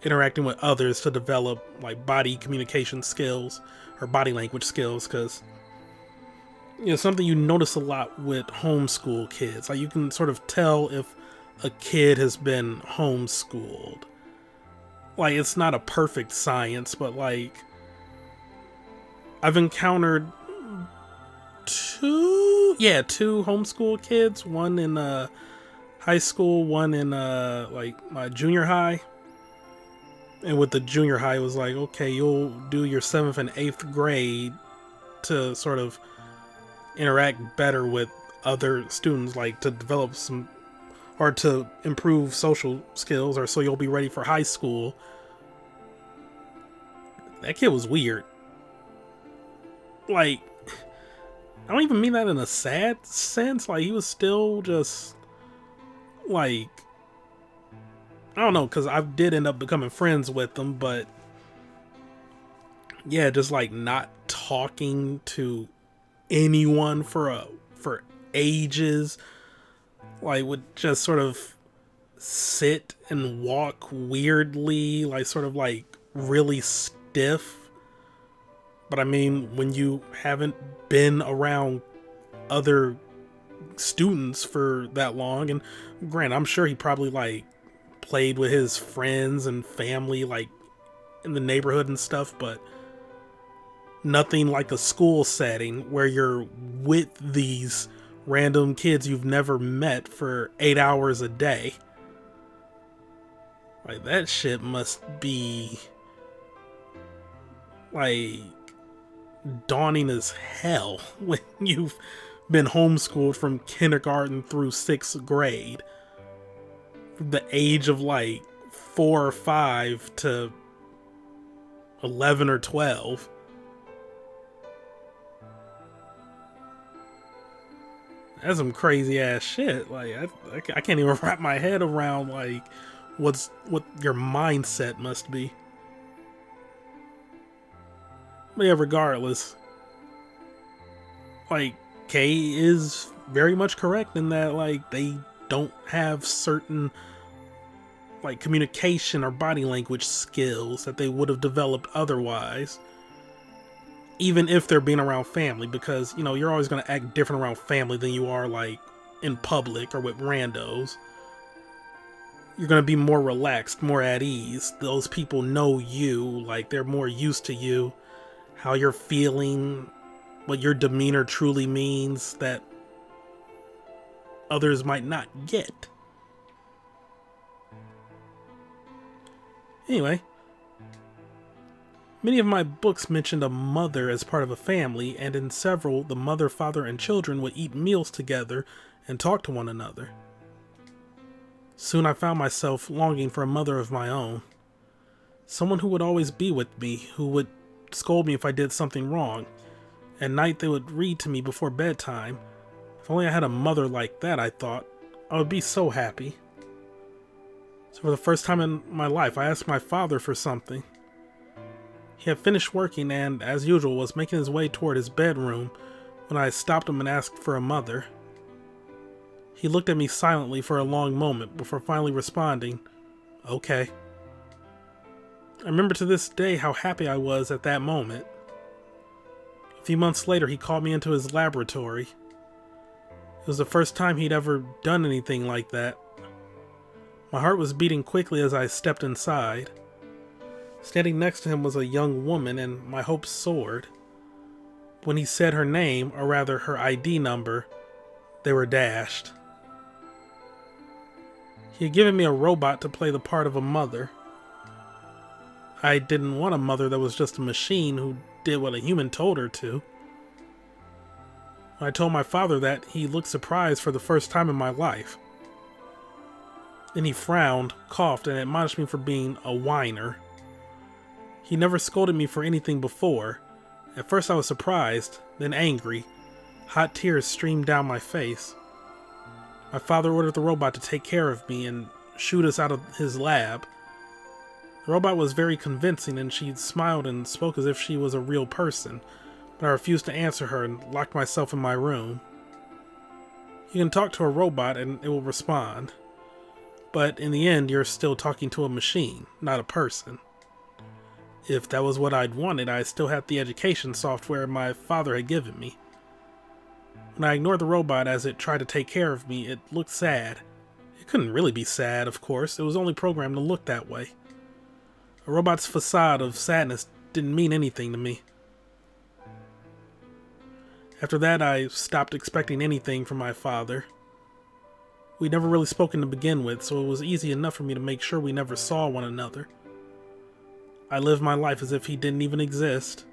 interacting with others to develop, like, body communication skills or body language skills, because, you know, something you notice a lot with homeschool kids. Like, you can sort of tell if a kid has been homeschooled. Like, it's not a perfect science, but, like, I've encountered two homeschool kids, one in high school, one in like my junior high. And with the junior high, it was like, okay, you'll do your 7th and 8th grade to sort of interact better with other students, like to develop some, or to improve social skills, or so you'll be ready for high school. That kid was weird. Like, I don't even mean that in a sad sense. Like, he was still just, like, I don't know, because I did end up becoming friends with him, but yeah, just like not talking to anyone for ages. Like, would just sort of sit and walk weirdly, like sort of like really stiff. But I mean, when you haven't been around other students for that long, and granted, I'm sure he probably like played with his friends and family like in the neighborhood and stuff, but nothing like a school setting where you're with these random kids you've never met for 8 hours a day. Like, that shit must be like daunting as hell when you've been homeschooled from kindergarten through 6th grade. From the age of like 4 or 5 to 11 or 12. That's some crazy ass shit. Like, I can't even wrap my head around like what your mindset must be. But yeah, regardless, like, Kay is very much correct in that, like, they don't have certain, like, communication or body language skills that they would have developed otherwise. Even if they're being around family, because, you know, you're always going to act different around family than you are, like, in public or with randos. you're going to be more relaxed, more at ease. Those people know you, like they're more used to you, how you're feeling, what your demeanor truly means that others might not get. Anyway, many of my books mentioned a mother as part of a family, and in several, the mother, father, and children would eat meals together and talk to one another. Soon I found myself longing for a mother of my own. Someone who would always be with me, who would scold me if I did something wrong. At night they would read to me before bedtime. If only I had a mother like that, I thought, I would be so happy. So for the first time in my life, I asked my father for something. He had finished working and, as usual, was making his way toward his bedroom when I stopped him and asked for a mother. He looked at me silently for a long moment before finally responding, "Okay." I remember to this day how happy I was at that moment. A few months later, he called me into his laboratory. It was the first time he'd ever done anything like that. My heart was beating quickly as I stepped inside. Standing next to him was a young woman, and my hopes soared. When he said her name, or rather her ID number, they were dashed. He had given me a robot to play the part of a mother. I didn't want a mother that was just a machine who did what a human told her to. When I told my father that, he looked surprised for the first time in my life. Then he frowned, coughed, and admonished me for being a whiner. He never scolded me for anything before. At first I was surprised, then angry. Hot tears streamed down my face. My father ordered the robot to take care of me and shoot us out of his lab. The robot was very convincing, and she smiled and spoke as if she was a real person, but I refused to answer her and locked myself in my room. You can talk to a robot and it will respond, but in the end you're still talking to a machine, not a person. If that was what I'd wanted, I still had the education software my father had given me. When I ignored the robot as it tried to take care of me, it looked sad. It couldn't really be sad, of course. It was only programmed to look that way. A robot's facade of sadness didn't mean anything to me. After that, I stopped expecting anything from my father. We'd never really spoken to begin with, so it was easy enough for me to make sure we never saw one another. I lived my life as if he didn't even exist.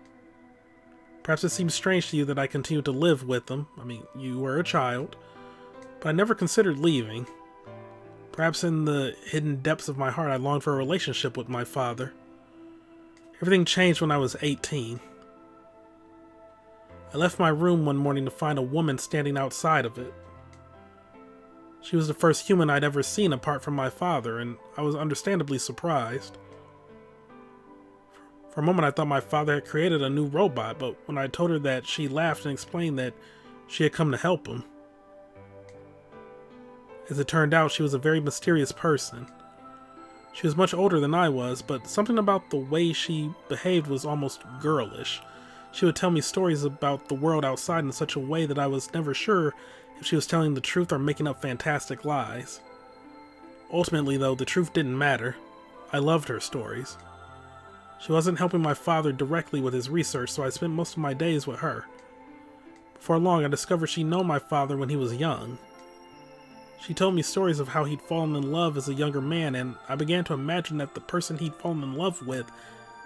Perhaps it seems strange to you that I continued to live with him. I mean, you were a child. But I never considered leaving. Perhaps in the hidden depths of my heart I longed for a relationship with my father. Everything changed when I was 18. I left my room one morning to find a woman standing outside of it. She was the first human I'd ever seen apart from my father, and I was understandably surprised. For a moment I thought my father had created a new robot, but when I told her that, she laughed and explained that she had come to help him. As it turned out, she was a very mysterious person. She was much older than I was, but something about the way she behaved was almost girlish. She would tell me stories about the world outside in such a way that I was never sure if she was telling the truth or making up fantastic lies. Ultimately, though, the truth didn't matter. I loved her stories. She wasn't helping my father directly with his research, so I spent most of my days with her. Before long, I discovered she'd known my father when he was young. She told me stories of how he'd fallen in love as a younger man, and I began to imagine that the person he'd fallen in love with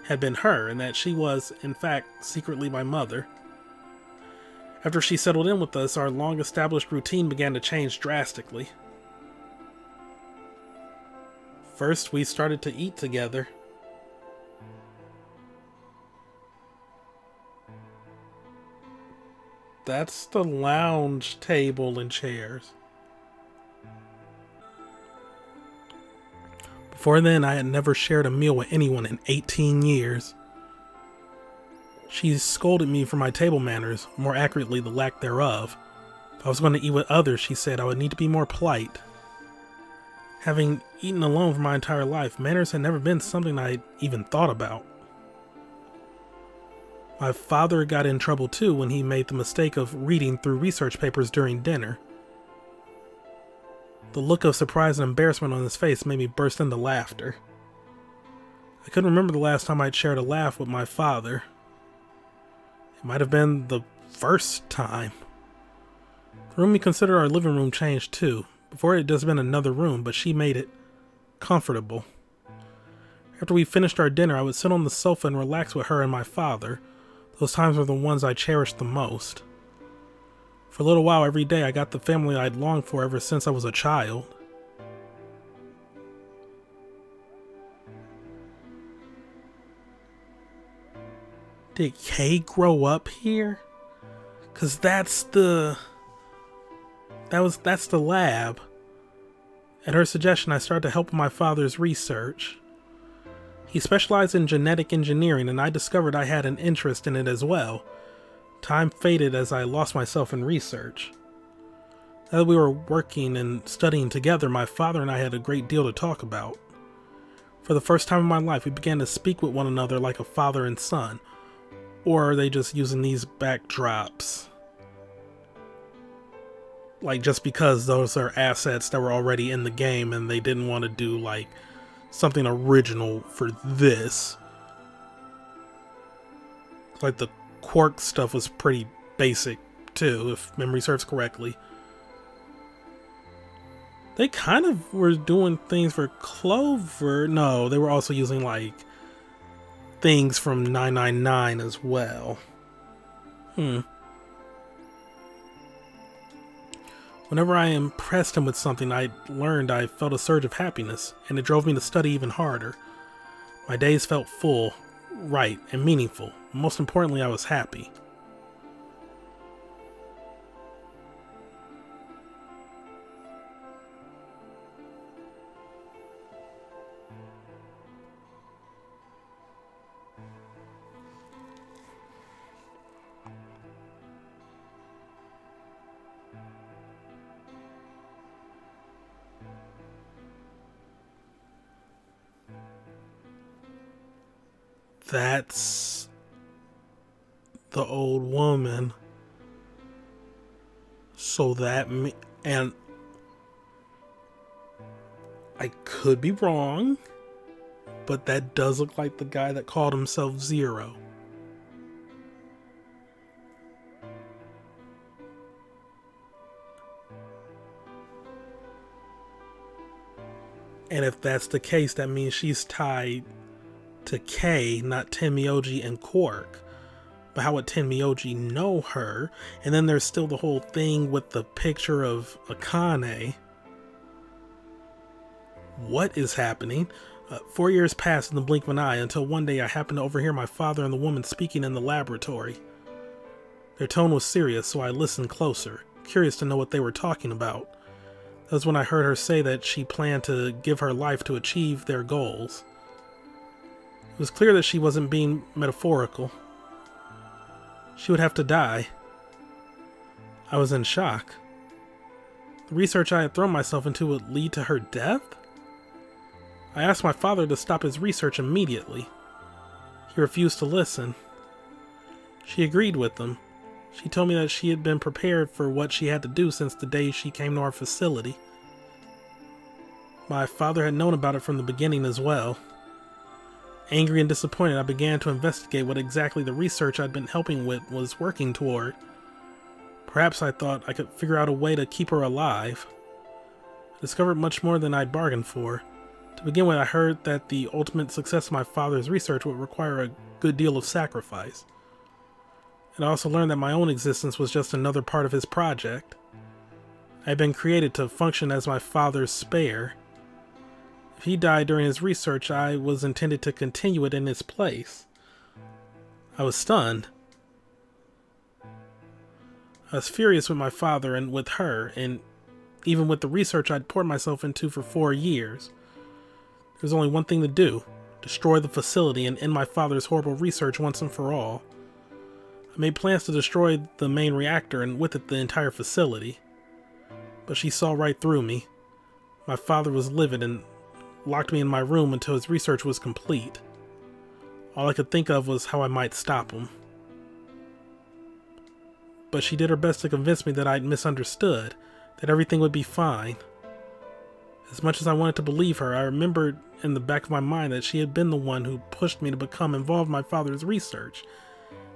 had been her, and that she was, in fact, secretly my mother. After she settled in with us, our long-established routine began to change drastically. First, we started to eat together. That's the lounge table and chairs. Before then, I had never shared a meal with anyone in 18 years. She scolded me for my table manners, more accurately the lack thereof. If I was going to eat with others, she said, I would need to be more polite. Having eaten alone for my entire life, manners had never been something I even thought about. My father got in trouble too when he made the mistake of reading through research papers during dinner. The look of surprise and embarrassment on his face made me burst into laughter. I couldn't remember the last time I'd shared a laugh with my father. It might have been the first time. The room we considered our living room changed too. Before it had just been another room, but she made it comfortable. After we finished our dinner, I would sit on the sofa and relax with her and my father. Those times were the ones I cherished the most. For a little while every day, I got the family I'd longed for ever since I was a child. Did Kay grow up here? 'Cause that's the lab. At her suggestion, I started to help with my father's research. He specialized in genetic engineering, and I discovered I had an interest in it as well. Time faded as I lost myself in research. Now that we were working and studying together, my father and I had a great deal to talk about. For the first time in my life, we began to speak with one another like a father and son. Or are they just using these backdrops? Like, just because those are assets that were already in the game and they didn't want to do, like, something original for this. Like, the Quark stuff was pretty basic, too, if memory serves correctly. They kind of were doing things for Clover. No, they were also using, like, things from 999 as well. Whenever I impressed him with something I learned, I felt a surge of happiness, and it drove me to study even harder. My days felt full, right, and meaningful. Most importantly, I was happy. That's the old woman. So and I could be wrong, but that does look like the guy that called himself Zero. And if that's the case, that means she's tied to Kay, not Tenmyoji and Quark. But how would Tenmyoji know her? And then there's still the whole thing with the picture of Akane. What is happening? 4 years passed in the blink of an eye until one day I happened to overhear my father and the woman speaking in the laboratory. Their tone was serious, so I listened closer, curious to know what they were talking about. That was when I heard her say that she planned to give her life to achieve their goals. It was clear that she wasn't being metaphorical. She would have to die. I was in shock. The research I had thrown myself into would lead to her death? I asked my father to stop his research immediately. He refused to listen. She agreed with him. She told me that she had been prepared for what she had to do since the day she came to our facility. My father had known about it from the beginning as well. Angry and disappointed, I began to investigate what exactly the research I'd been helping with was working toward. Perhaps I thought I could figure out a way to keep her alive. I discovered much more than I'd bargained for. To begin with, I heard that the ultimate success of my father's research would require a good deal of sacrifice. And I also learned that my own existence was just another part of his project. I had been created to function as my father's spare. If he died during his research, I was intended to continue it in his place. I was stunned. I was furious with my father and with her, and even with the research I'd poured myself into for 4 years. There was only one thing to do: destroy the facility and end my father's horrible research once and for all. I made plans to destroy the main reactor and with it the entire facility. But she saw right through me. My father was livid and locked me in my room until his research was complete. All I could think of was how I might stop him. But she did her best to convince me that I'd misunderstood, that everything would be fine. As much as I wanted to believe her, I remembered in the back of my mind that she had been the one who pushed me to become involved in my father's research.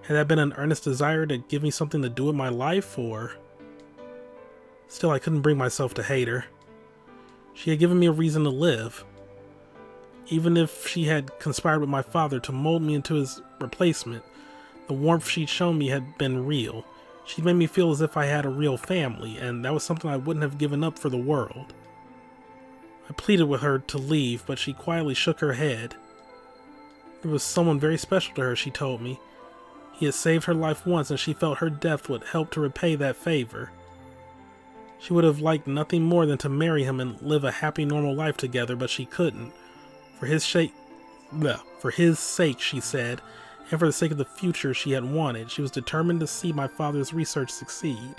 Had that been an earnest desire to give me something to do with my life, or... Still, I couldn't bring myself to hate her. She had given me a reason to live. Even if she had conspired with my father to mold me into his replacement, the warmth she'd shown me had been real. She'd made me feel as if I had a real family, and that was something I wouldn't have given up for the world. I pleaded with her to leave, but she quietly shook her head. There was someone very special to her, she told me. He had saved her life once, and she felt her death would help to repay that favor. She would have liked nothing more than to marry him and live a happy, normal life together, but she couldn't. For his sake, she said, and for the sake of the future she had wanted, she was determined to see my father's research succeed.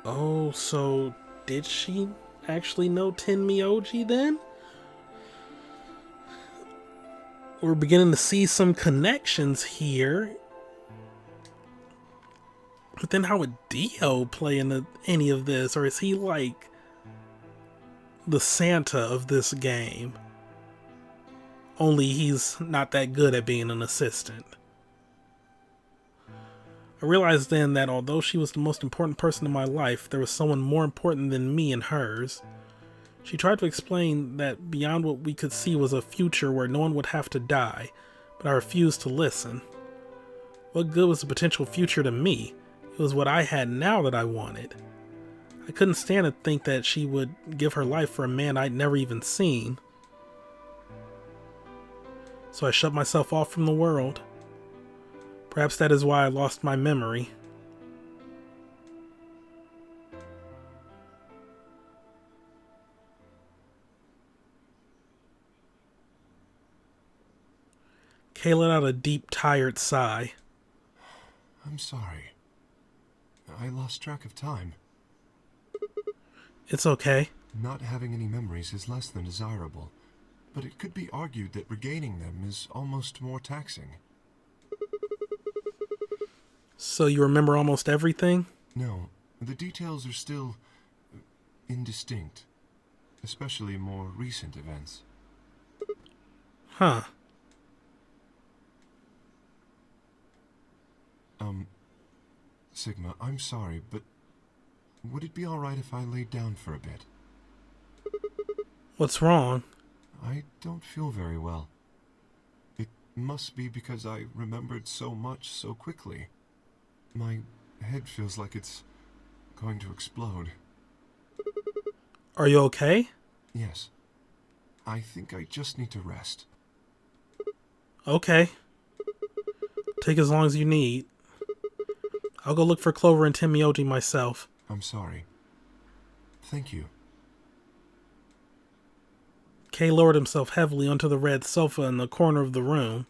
Oh, so did she actually know Tenmyoji then? We're beginning to see some connections here. But then how would Dio play into any of this? Or is he like the Santa of this game? Only he's not that good at being an assistant. I realized then that although she was the most important person in my life, there was someone more important than me and hers. She tried to explain that beyond what we could see was a future where no one would have to die, but I refused to listen. What good was the potential future to me? It was what I had now that I wanted. I couldn't stand to think that she would give her life for a man I'd never even seen. So I shut myself off from the world. Perhaps that is why I lost my memory. Kay let out a deep, tired sigh.
I'm sorry. I lost track of time.
It's okay.
Not having any memories is less than desirable, but it could be argued that regaining them is almost more taxing.
So you remember almost everything?
No, the details are still indistinct, especially more recent events.
Huh.
Sigma, I'm sorry, but would it be alright if I laid down for a bit?
What's wrong?
I don't feel very well. It must be because I remembered so much so quickly. My head feels like it's going to explode.
Are you okay?
Yes. I think I just need to rest.
Okay. Take as long as you need. I'll go look for Clover and Tenmyoji myself.
I'm sorry. Thank you.
Kay lowered himself heavily onto the red sofa in the corner of the room.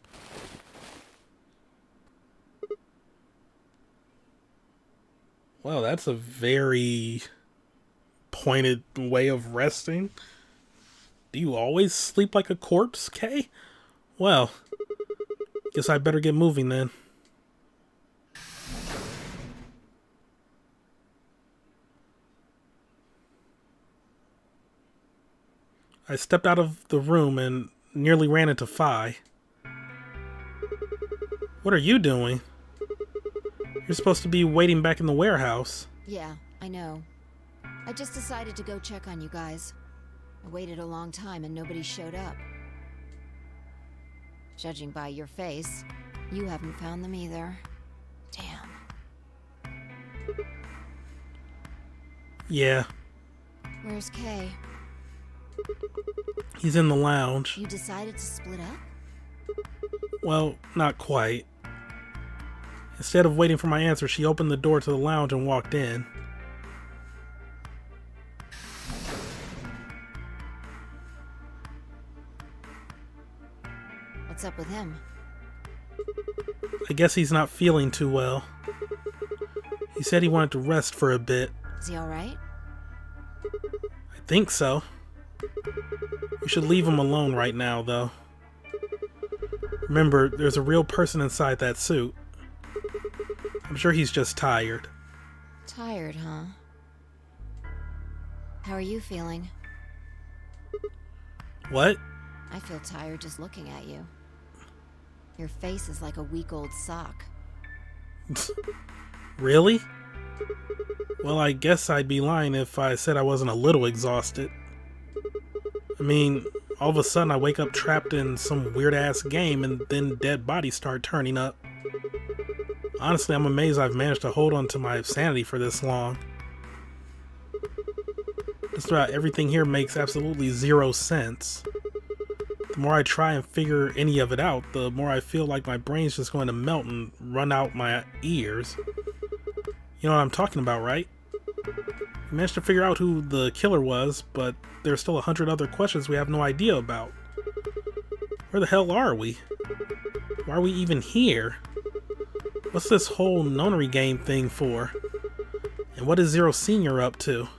Well, that's a very pointed way of resting. Do you always sleep like a corpse, Kay? Well, guess I better get moving then. I stepped out of the room and nearly ran into Phi. What are you doing? You're supposed to be waiting back in the warehouse.
Yeah, I know. I just decided to go check on you guys. I waited a long time and nobody showed up. Judging by your face, you haven't found them either. Damn.
Yeah.
Where's Kay?
He's in the lounge.
You decided to split up?
Well, not quite. Instead of waiting for my answer, she opened the door to the lounge and walked in.
What's up with him?
I guess he's not feeling too well. He said he wanted to rest for a bit.
Is he alright?
I think so. We should leave him alone right now, though. Remember, there's a real person inside that suit. I'm sure he's just tired.
Tired, huh? How are you feeling?
What?
I feel tired just looking at you. Your face is like a week-old sock.
Really? Well, I guess I'd be lying if I said I wasn't a little exhausted. I mean, all of a sudden I wake up trapped in some weird-ass game and then dead bodies start turning up. Honestly, I'm amazed I've managed to hold on to my sanity for this long. Just about everything here makes absolutely zero sense. The more I try and figure any of it out, the more I feel like my brain's just going to melt and run out my ears. You know what I'm talking about, right? We managed to figure out who the killer was, but there's still 100 other questions we have no idea about. Where the hell are we? Why are we even here? What's this whole nonary game thing for? And what is Zero Senior up to?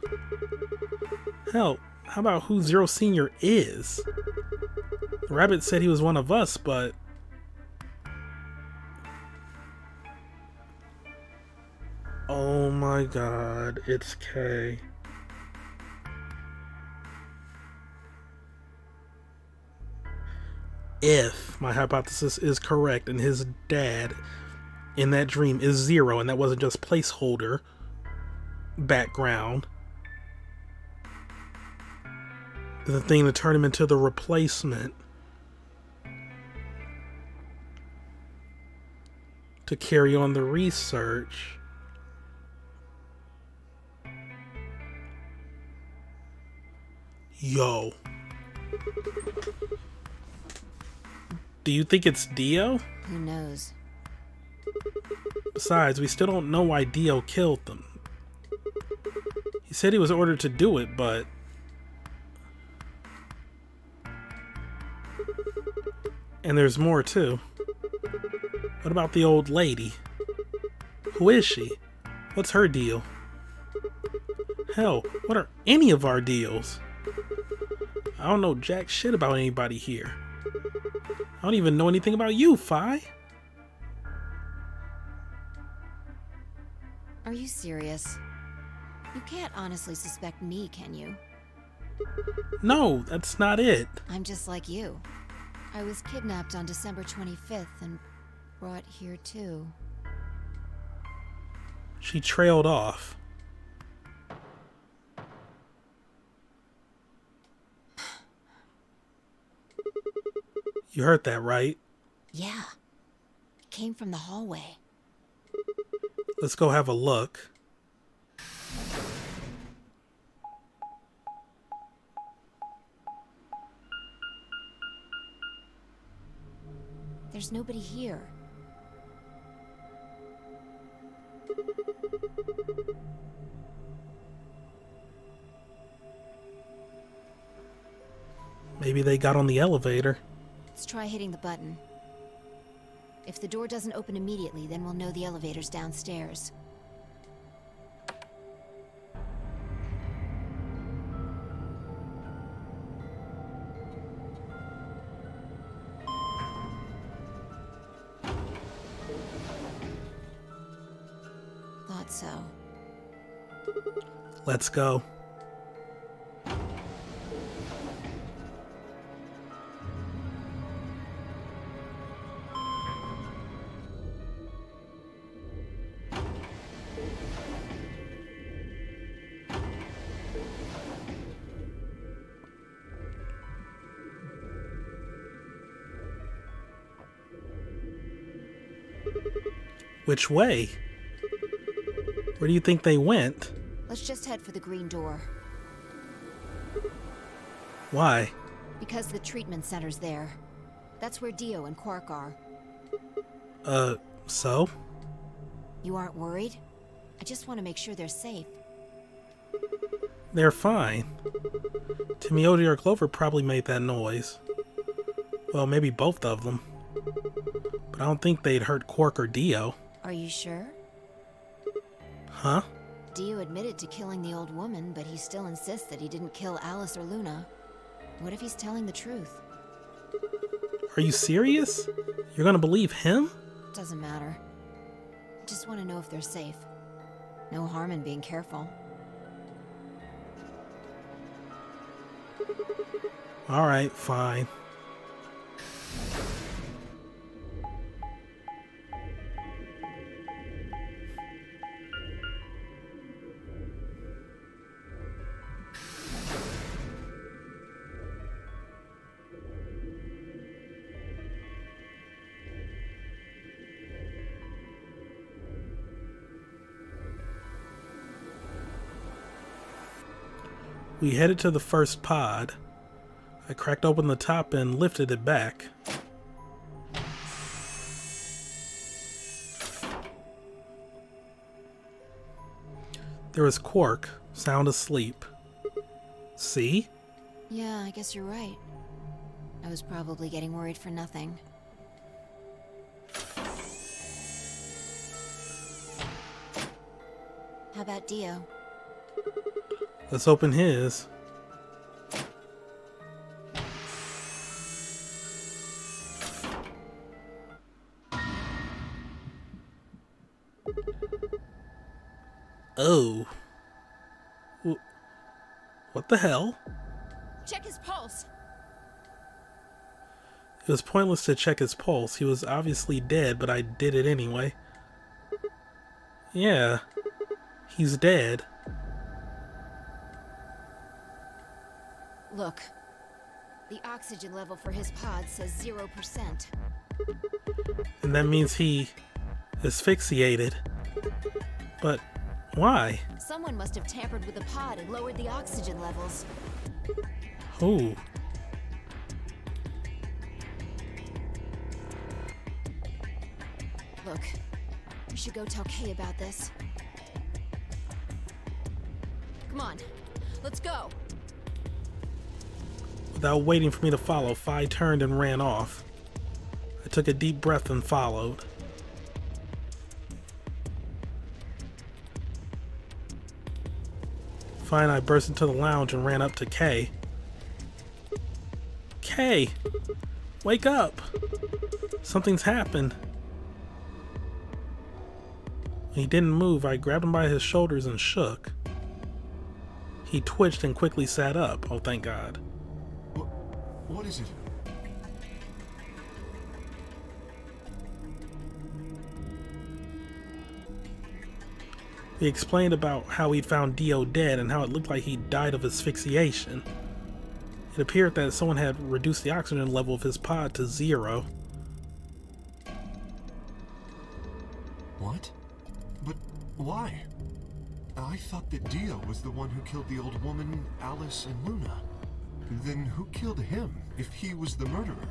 Hell, how about who Zero Senior is? The rabbit said he was one of us, but... Oh my god, it's K. If my hypothesis is correct and his dad in that dream is Zero and that wasn't just placeholder background, the thing to turn him into the replacement to carry on the research. Yo. Do you think it's Dio?
Who knows?
Besides, we still don't know why Dio killed them. He said he was ordered to do it, but... And there's more too. What about the old lady? Who is she? What's her deal? Hell, what are any of our deals? I don't know jack shit about anybody here. I don't even know anything about you, Fi.
Are you serious? You can't honestly suspect me, can you?
No, that's not it.
I'm just like you. I was kidnapped on December 25th and brought here too.
She trailed off. You heard that, right?
Yeah. It came from the hallway.
Let's go have a look.
There's nobody here.
Maybe they got on the elevator.
Let's try hitting the button. If the door doesn't open immediately, then we'll know the elevator's downstairs. Thought so.
Let's go. Which way? Where do you think they went?
Let's just head for the green door.
Why?
Because the treatment center's there. That's where Dio and Quark are.
So?
You aren't worried? I just want to make sure they're safe.
They're fine. Timioji or Clover probably made that noise. Well, maybe both of them. But I don't think they'd hurt Quark or Dio.
Are you sure?
Huh?
Dio admitted to killing the old woman, but he still insists that he didn't kill Alice or Luna. What if he's telling the truth?
Are you serious? You're gonna believe him?
Doesn't matter. I just want to know if they're safe. No harm in being careful.
Alright, fine. We headed to the first pod. I cracked open the top and lifted it back. There was Quark, sound asleep. See?
Yeah, I guess you're right. I was probably getting worried for nothing. How about Dio?
Let's open his. Oh. What the hell?
Check his pulse.
It was pointless to check his pulse. He was obviously dead, but I did it anyway. Yeah. He's dead.
Look. The oxygen level for his pod says 0%.
And that means he asphyxiated. But why?
Someone must have tampered with the pod and lowered the oxygen levels.
Who?
Look, we should go tell Kay about this. Come on, let's go.
Without waiting for me to follow, Fi turned and ran off. I took a deep breath and followed. Fi and I burst into the lounge and ran up to Kay. Kay! Wake up! Something's happened. When he didn't move, I grabbed him by his shoulders and shook. He twitched and quickly sat up. Oh, thank God.
What is it?
He explained about how he'd found Dio dead and how it looked like he died of asphyxiation. It appeared that someone had reduced the oxygen level of his pod to 0.
What? But why? I thought that Dio was the one who killed the old woman, Alice, and Luna. Then who killed him, if he was the murderer?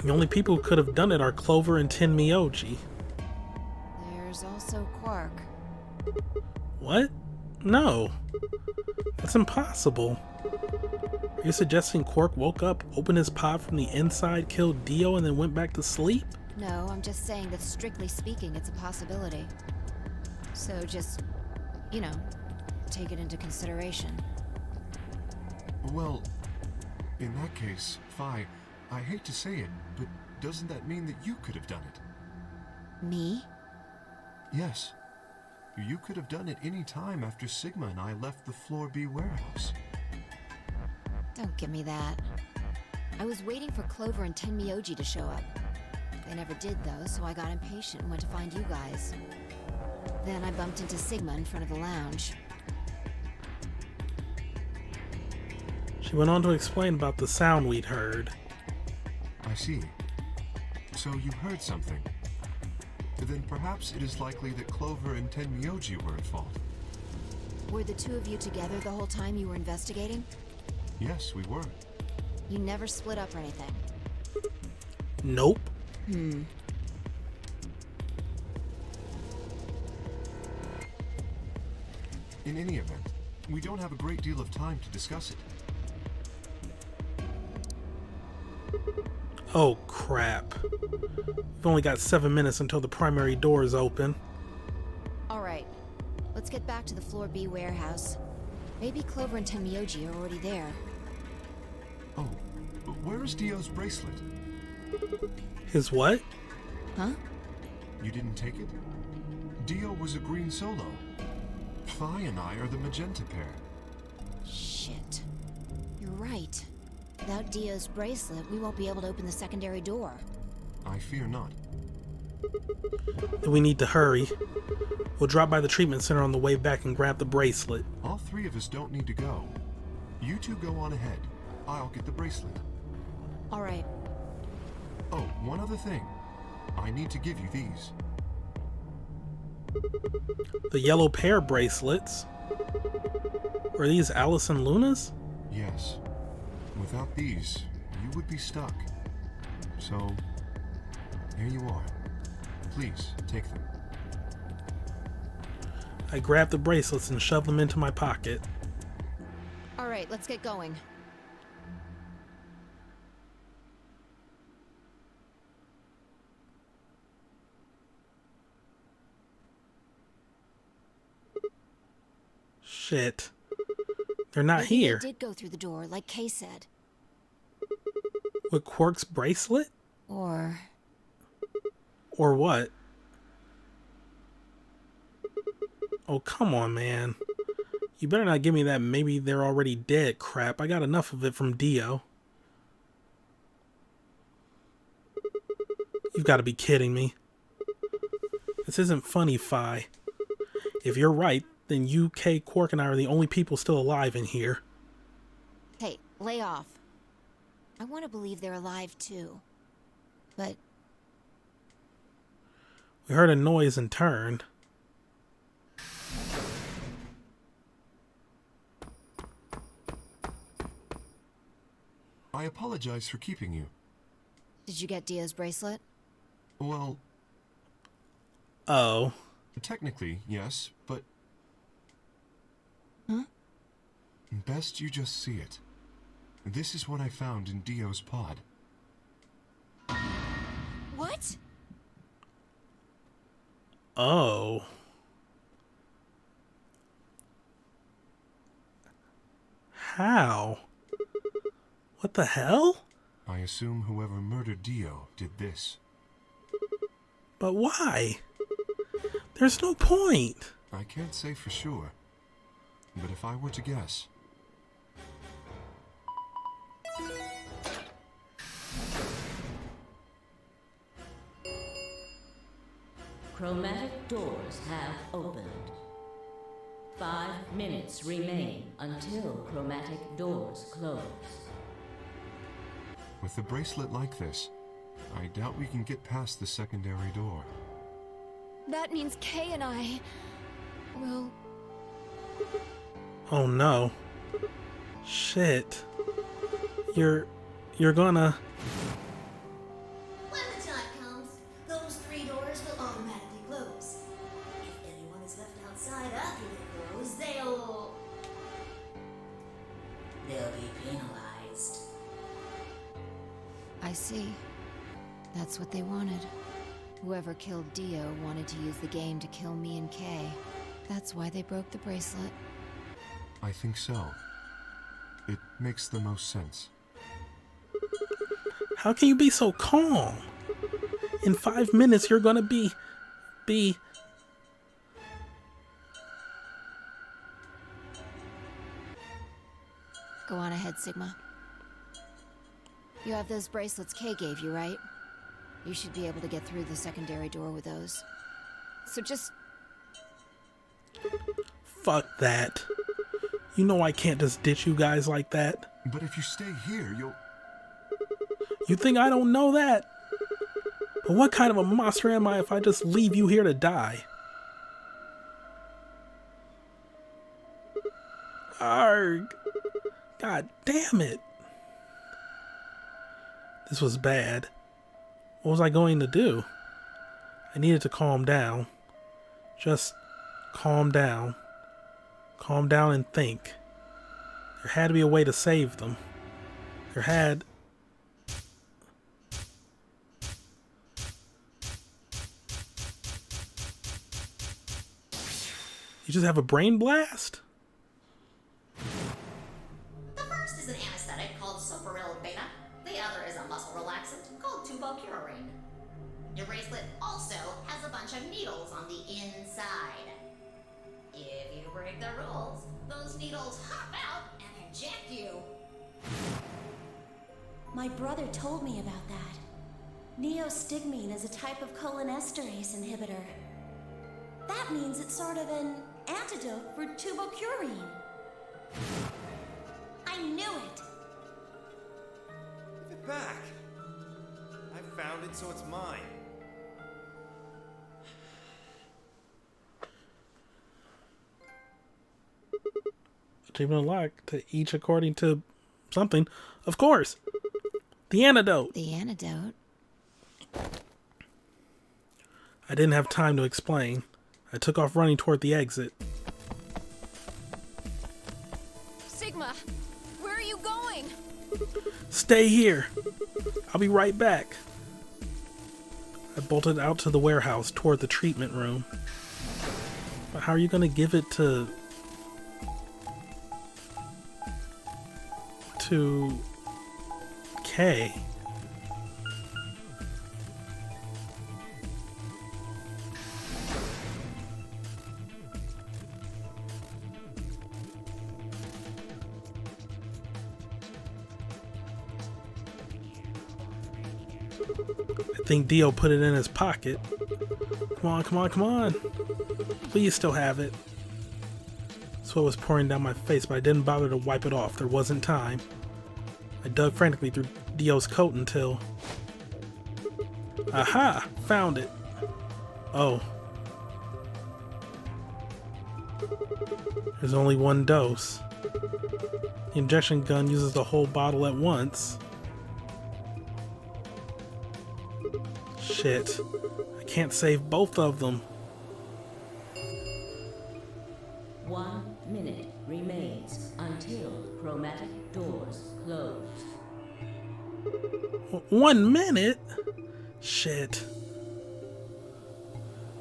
The only people who could have done it are Clover and Tenmyoji.
There's also Quark.
What? No. That's impossible. Are you suggesting Quark woke up, opened his pod from the inside, killed Dio, and then went back to sleep?
No, I'm just saying that strictly speaking, it's a possibility. So just, you know, take it into consideration.
Well, in that case, Fi, I hate to say it, but doesn't that mean that you could have done it?
Me?
Yes. You could have done it any time after Sigma and I left the Floor B warehouse.
Don't give me that. I was waiting for Clover and Tenmyoji to show up. They never did though, so I got impatient and went to find you guys. Then I bumped into Sigma in front of the lounge.
She went on to explain about the sound we'd heard.
I see. So you heard something. Then perhaps it is likely that Clover and Tenmyoji were at fault.
Were the two of you together the whole time you were investigating?
Yes, we were.
You never split up or anything?
Nope.
In any event, we don't have a great deal of time to discuss it.
Oh, crap. We've only got 7 minutes until the primary door is open.
Alright, let's get back to the Floor B warehouse. Maybe Clover and Tenmyoji are already there.
Oh, where is Dio's bracelet?
His what?
Huh?
You didn't take it? Dio was a green solo. Fi and I are the magenta pair.
Shit. right. Without Dio's bracelet, we won't be able to open the secondary door.
I fear not.
Then we need to hurry. We'll drop by the treatment center on the way back and grab the bracelet.
All three of us don't need to go. You two go on ahead. I'll get the bracelet.
All right.
Oh, one other thing. I need to give you these.
The yellow pair bracelets. Were these Alice and Luna's?
Yes. Without these, you would be stuck. So, here you are. Please, take them.
I grabbed the bracelets and shoved them into my pocket.
All right, let's get going.
Shit. They're not
Maybe
here.
They did go through the door, like Kay said.
With Quark's bracelet?
Or
what? Oh, come on, man. You better not give me that maybe they're already dead crap. I got enough of it from Dio. You've got to be kidding me. This isn't funny, Fi. If you're right, then you, Kay, Quark, and I are the only people still alive in here.
Hey, lay off. I want to believe they're alive too. But
We heard a noise and turned.
I apologize for keeping you.
did you get Dio's bracelet?
Well,
Oh.
technically, yes, but...
Huh?
Best you just see it. This is what I found in Dio's pod.
What?
Oh. How? What the hell?
I assume whoever murdered Dio did this.
But why? There's no point.
I can't say for sure, but if I were to guess...
Chromatic doors have opened. 5 minutes remain until chromatic doors close.
With a bracelet like this, I doubt we can get past the secondary door.
That means Kay and I will...
Oh no. Shit. You're gonna...
When the time comes, those 3 doors will automatically close. If anyone is left outside after they close, they'll be penalized.
I see. That's what they wanted. Whoever killed Dio wanted to use the game to kill me and Kay. That's why they broke the bracelet.
I think so. It makes the most sense.
How can you be so calm? In 5 minutes, you're gonna be...
Go on ahead, Sigma. You have those bracelets Kay gave you, right? You should be able to get through the secondary door with those. So just...
Fuck that. You know I can't just ditch you guys like that.
But if you stay here, you'll...
You think I don't know that? But what kind of a monster am I if I just leave you here to die? Arg. God damn it. This was bad. What was I going to do? I needed to calm down. Just calm down. Calm down and think. There had to be a way to save them. There had... You just have a brain blast?
The first is an anesthetic called soporil beta. The other is a muscle relaxant called tubocurarine. Your bracelet also has a bunch of needles on the inside. If you break the rules, those needles hop out and inject you.
My brother told me about that. Neostigmine is a type of cholinesterase inhibitor. That means it's sort of an antidote for tubocurine. I knew it!
Give it back. I found it, so it's mine.
Achievement unlocked to each according to something. Of course. The antidote.
The antidote?
I didn't have time to explain. I took off running toward the exit.
Sigma, where are you going?
Stay here. I'll be right back. I bolted out to the warehouse toward the treatment room. But how are you going to give it to K? I think Dio put it in his pocket. Come on, come on, come on. Please still have it. Sweat was pouring down my face, but I didn't bother to wipe it off. There wasn't time. I dug frantically through Dio's coat until... Aha! Found it. Oh. There's only one dose. The injection gun uses the whole bottle at once. Shit. I can't save both of them.
1 minute remains until chromatic doors close.
1 minute? Shit.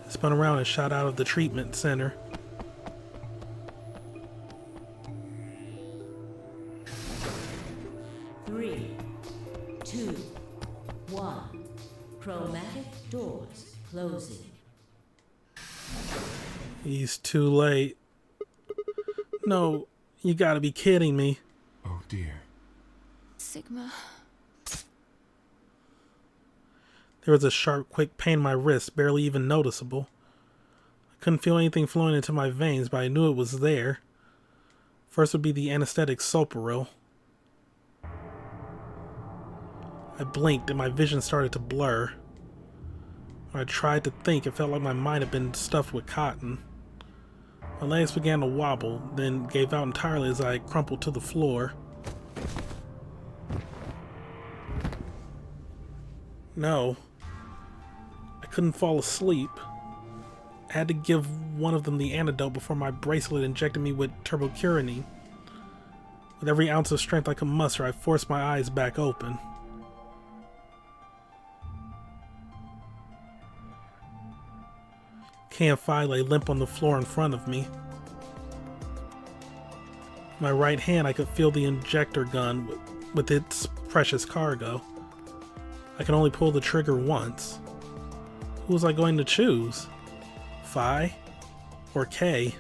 I spun around and shot out of the treatment center.
Three, two, one. Chromatic doors closing.
He's too late. No, you gotta be kidding me.
Oh dear.
Sigma.
There was a sharp, quick pain in my wrist, barely even noticeable. I couldn't feel anything flowing into my veins, but I knew it was there. First would be the anesthetic Soparil. I blinked and my vision started to blur. When I tried to think, it felt like my mind had been stuffed with cotton. My legs began to wobble, then gave out entirely as I crumpled to the floor. No. I couldn't fall asleep. I had to give one of them the antidote before my bracelet injected me with turbocurinine. With every ounce of strength I could muster, I forced my eyes back open. Can 5 lay limp on the floor in front of me. In my right hand, I could feel the injector gun with its precious cargo. I could only pull the trigger once. Who was I going to choose? Phi or K?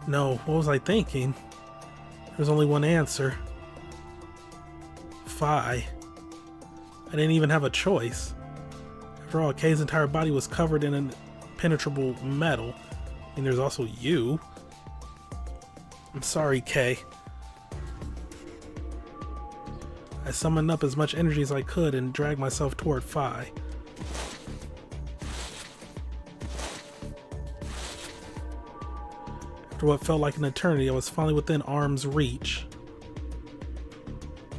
No, what was I thinking? There's only one answer. Phi. I didn't even have a choice. After all, K's entire body was covered in impenetrable metal. I mean, there's also you. I'm sorry, K. I summoned up as much energy as I could and dragged myself toward Phi. After what felt like an eternity, I was finally within arm's reach.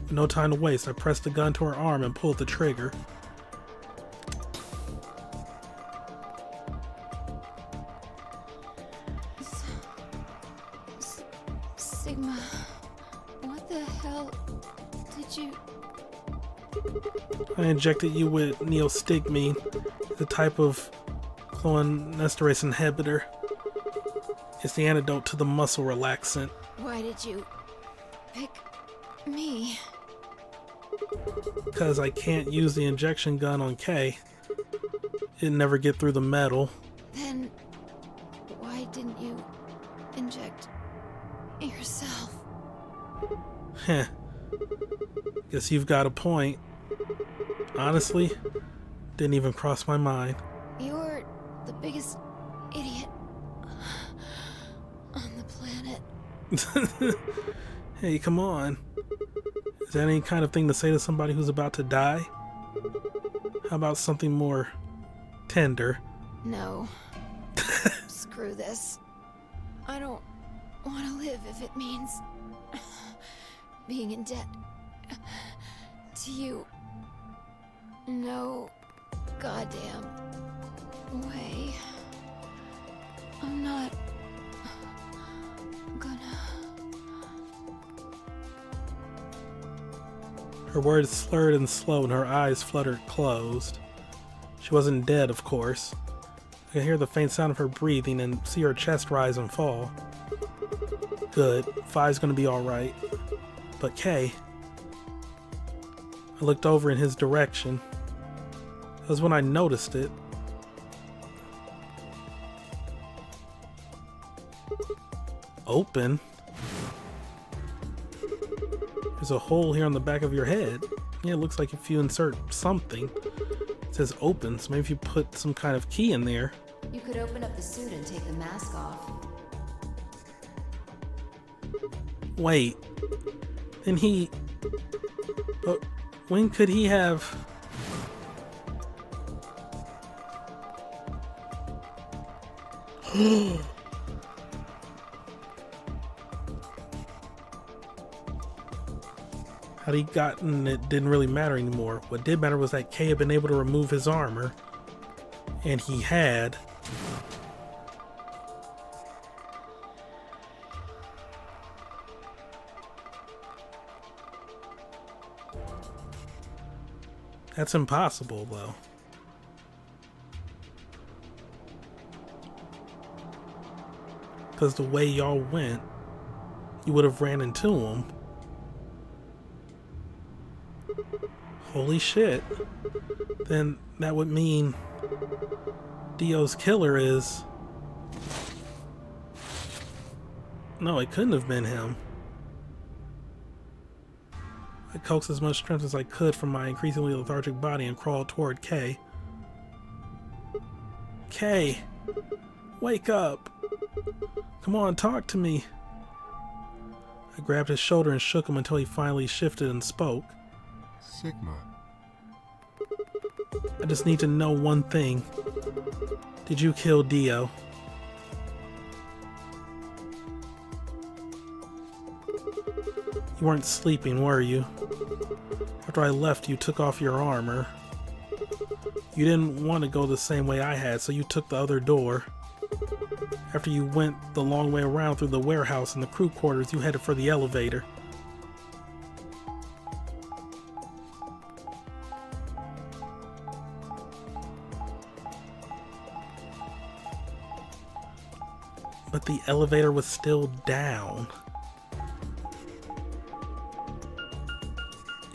With no time to waste, I pressed the gun to her arm and pulled the trigger.
Sigma, what the hell did you...
I injected you with neostigmine, the type of cholinesterase inhibitor. It's the antidote to the muscle relaxant.
Why did you pick me?
Because I can't use the injection gun on K. It'd never get through the metal.
Then why didn't you inject
Heh. Guess you've got a point. Honestly, didn't even cross my mind.
You're the biggest idiot on the planet.
Hey, come on. Is that any kind of thing to say to somebody who's about to die? How about something more tender?
No. Screw this. I don't want to live if it means being in debt to you. No goddamn way. I'm not gonna.
Her words slurred and slow and her eyes fluttered closed. She wasn't dead, of course. I could hear the faint sound of her breathing and see her chest rise and fall. Good. Fi's gonna be alright. But Kay... I looked over in his direction. That was when I noticed it. Open? There's a hole here on the back of your head. Yeah, it looks like if you insert something. It says open, so maybe if you put some kind of key in there.
You could open up the suit and take the mask off.
Wait. Then he... But when could he have... Had he gotten it didn't really matter anymore. What did matter was that Kay had been able to remove his armor. And he had... That's impossible, though. Because the way y'all went, you would have ran into him. Holy shit. Then that would mean Dio's killer is... No, it couldn't have been him. I coaxed as much strength as I could from my increasingly lethargic body and crawled toward Kay. Kay! Wake up! Come on, talk to me! I grabbed his shoulder and shook him until he finally shifted and spoke.
Sigma.
I just need to know one thing. Did you kill Dio? You weren't sleeping, were you? After I left, you took off your armor. You didn't want to go the same way I had, so you took the other door. After you went the long way around through the warehouse and the crew quarters, you headed for the elevator. But the elevator was still down.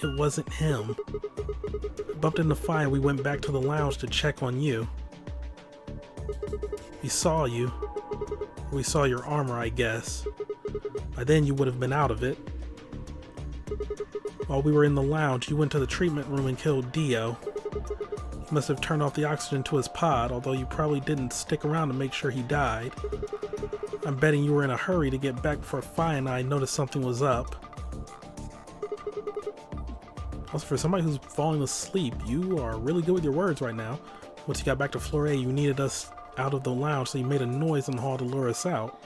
It wasn't him. I bumped into Fi and we went back to the lounge to check on you. We saw you. Or we saw your armor, I guess. By then you would have been out of it. While we were in the lounge, you went to the treatment room and killed Dio. You must have turned off the oxygen to his pod, although you probably didn't stick around to make sure he died. I'm betting you were in a hurry to get back before Fi and I noticed something was up. Also, for somebody who's falling asleep, you are really good with your words right now. Once you got back to floor A, you needed us out of the lounge, so you made a noise in the hall to lure us out.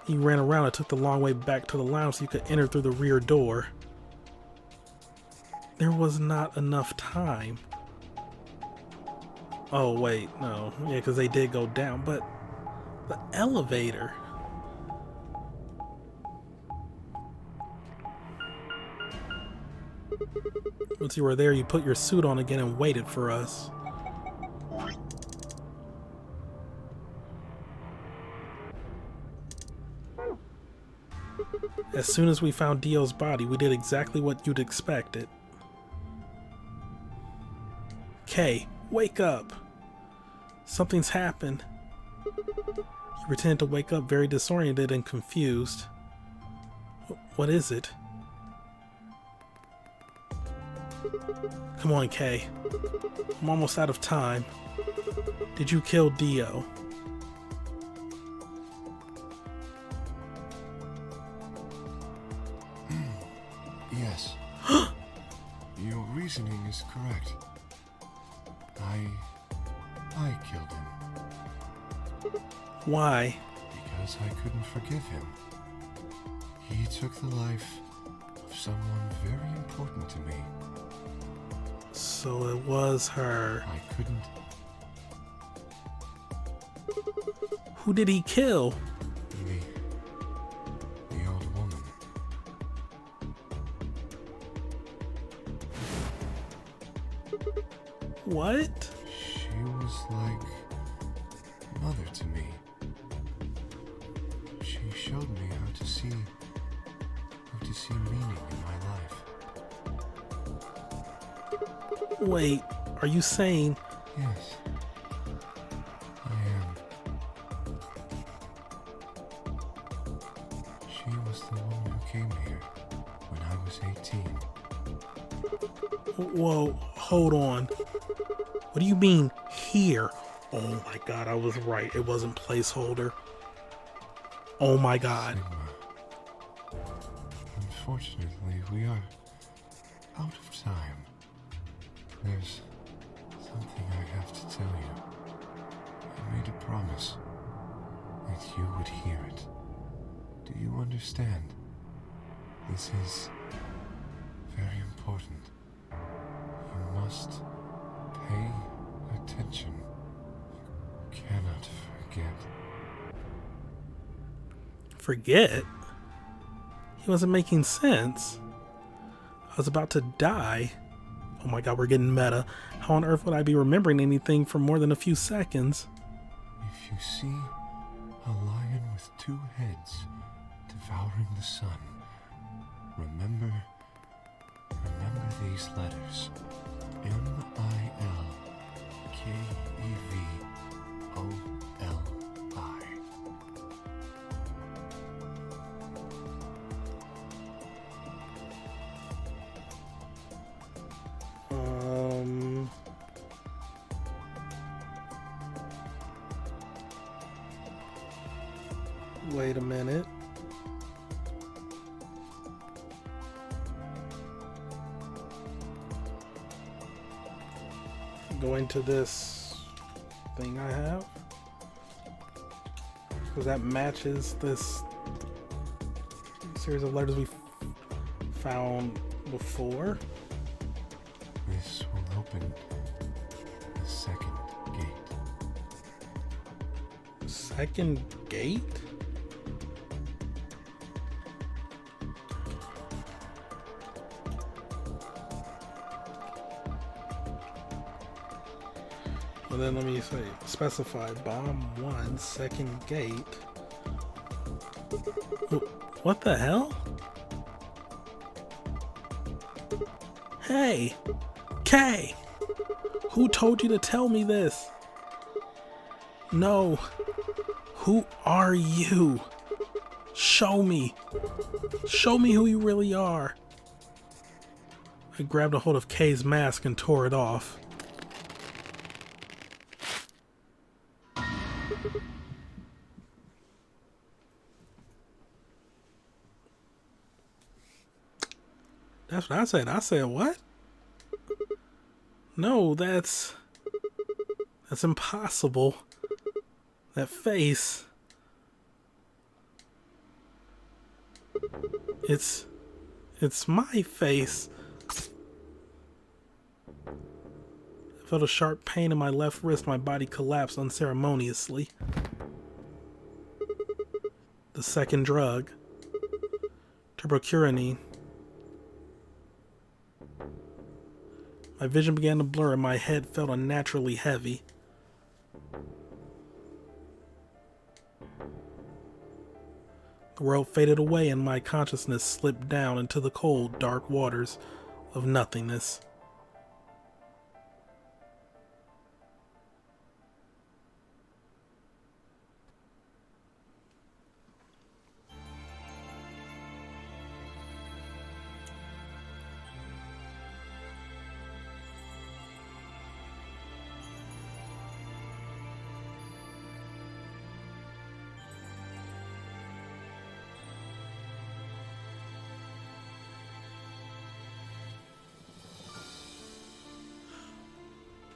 You ran around and took the long way back to the lounge so you could enter through the rear door. There was not enough time. Oh, wait, no. Yeah, because they did go down, but the elevator... Once you were there, you put your suit on again and waited for us. As soon as we found Dio's body, we did exactly what you'd expected. Kay, wake up! Something's happened. You pretended to wake up very disoriented and confused. What is it? Come on, Kay. I'm almost out of time. Did you kill Dio?
Yes. Your reasoning is correct. I killed him.
Why?
Because I couldn't forgive him. He took the life of someone very important to me.
So it was her.
I couldn't.
Who did he kill?
The old woman.
What?
She was like mother to me. She showed me how to see meaning in my life.
Wait, are you saying?
Yes, I am. She was the woman who came here when I was 18.
Whoa, hold on. What do you mean, here? Oh my god, I was right. It wasn't placeholder. Oh my god.
Sigma. Unfortunately, we are out of time. There's something I have to tell you. I made a promise that you would hear it. Do you understand? This is very important. You must pay attention. You cannot forget.
Forget? He wasn't making sense. I was about to die. Oh my god, we're getting meta. How on earth would I be remembering anything for more than a few seconds?
If you see a lion with two heads devouring the sun, remember these letters.
Um... Wait a minute. Going to this thing I have, because that matches this series of letters we found before.
This will open the second gate.
Second gate? Well, then let me say, specify bomb 1, second gate. What the hell? Hey! Kay! Who told you to tell me this? No. Who are you? Show me. Show me who you really are. I grabbed a hold of Kay's mask and tore it off. That's what I said. I said, what? No, that's impossible. That face. It's my face. I felt a sharp pain in my left wrist. My body collapsed unceremoniously. The second drug. Turbocuranine. My vision began to blur and my head felt unnaturally heavy. The world faded away and my consciousness slipped down into the cold, dark waters of nothingness.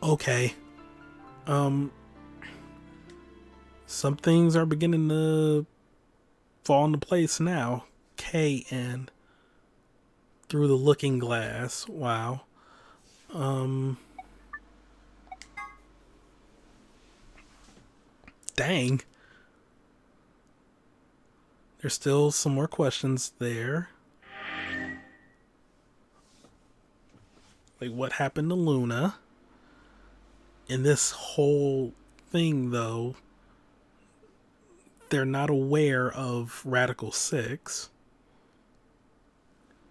Okay. Some things are beginning to fall into place now. KN. Through the looking glass. Wow. Dang. There's still some more questions there. Like, what happened to Luna? In this whole thing, though, they're not aware of Radical 6.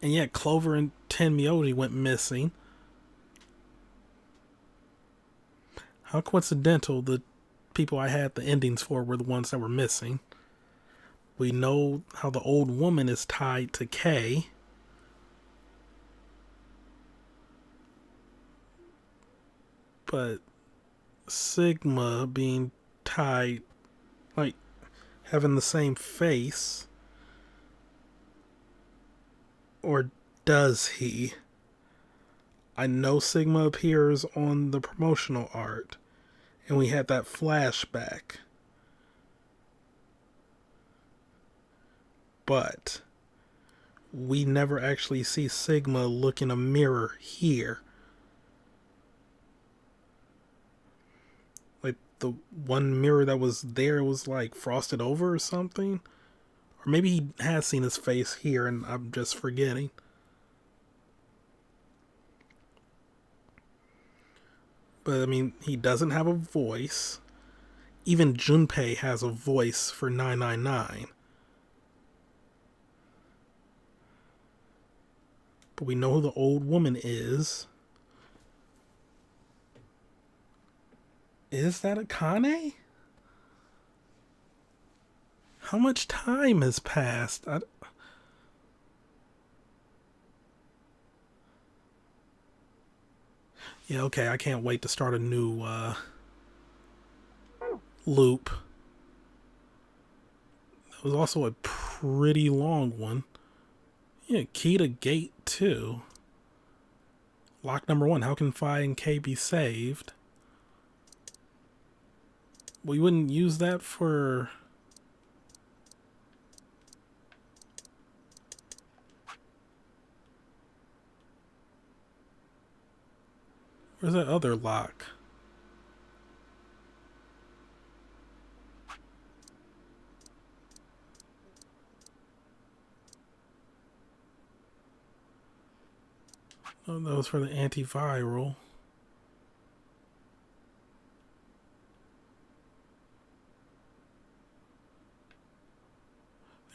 And yet, Clover and Tenmyori went missing. How coincidental the people I had the endings for were the ones that were missing. We know how the old woman is tied to K. But Sigma being tied, like having the same face, or does he? I know Sigma appears on the promotional art, and we had that flashback. But we never actually see Sigma look in a mirror here. Like, the one mirror that was there was like frosted over or something. Or maybe he has seen his face here and I'm just forgetting. But I mean, he doesn't have a voice. Even Junpei has a voice for 999. But we know who the old woman is. Is that Akane? How much time has passed? Yeah, okay, I can't wait to start a new loop. That was also a pretty long one. Yeah, key to gate 2. Lock number 1. How can Phi and K be saved? We wouldn't use that for... Where's that other lock? Oh, that was for the antiviral.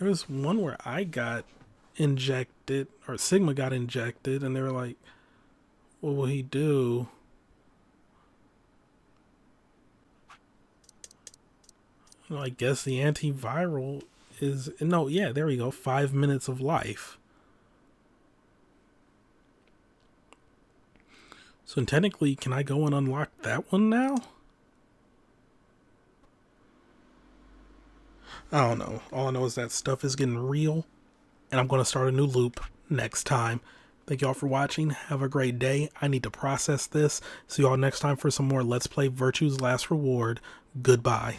There was one where I got injected, or Sigma got injected, and they were like, what will he do? Well, I guess the antiviral is... No, yeah, there we go. 5 minutes of life. So technically, can I go and unlock that one now? I don't know. All I know is that stuff is getting real, and I'm going to start a new loop next time. Thank y'all for watching. Have a great day. I need to process this. See y'all next time for some more Let's Play Virtue's Last Reward. Goodbye.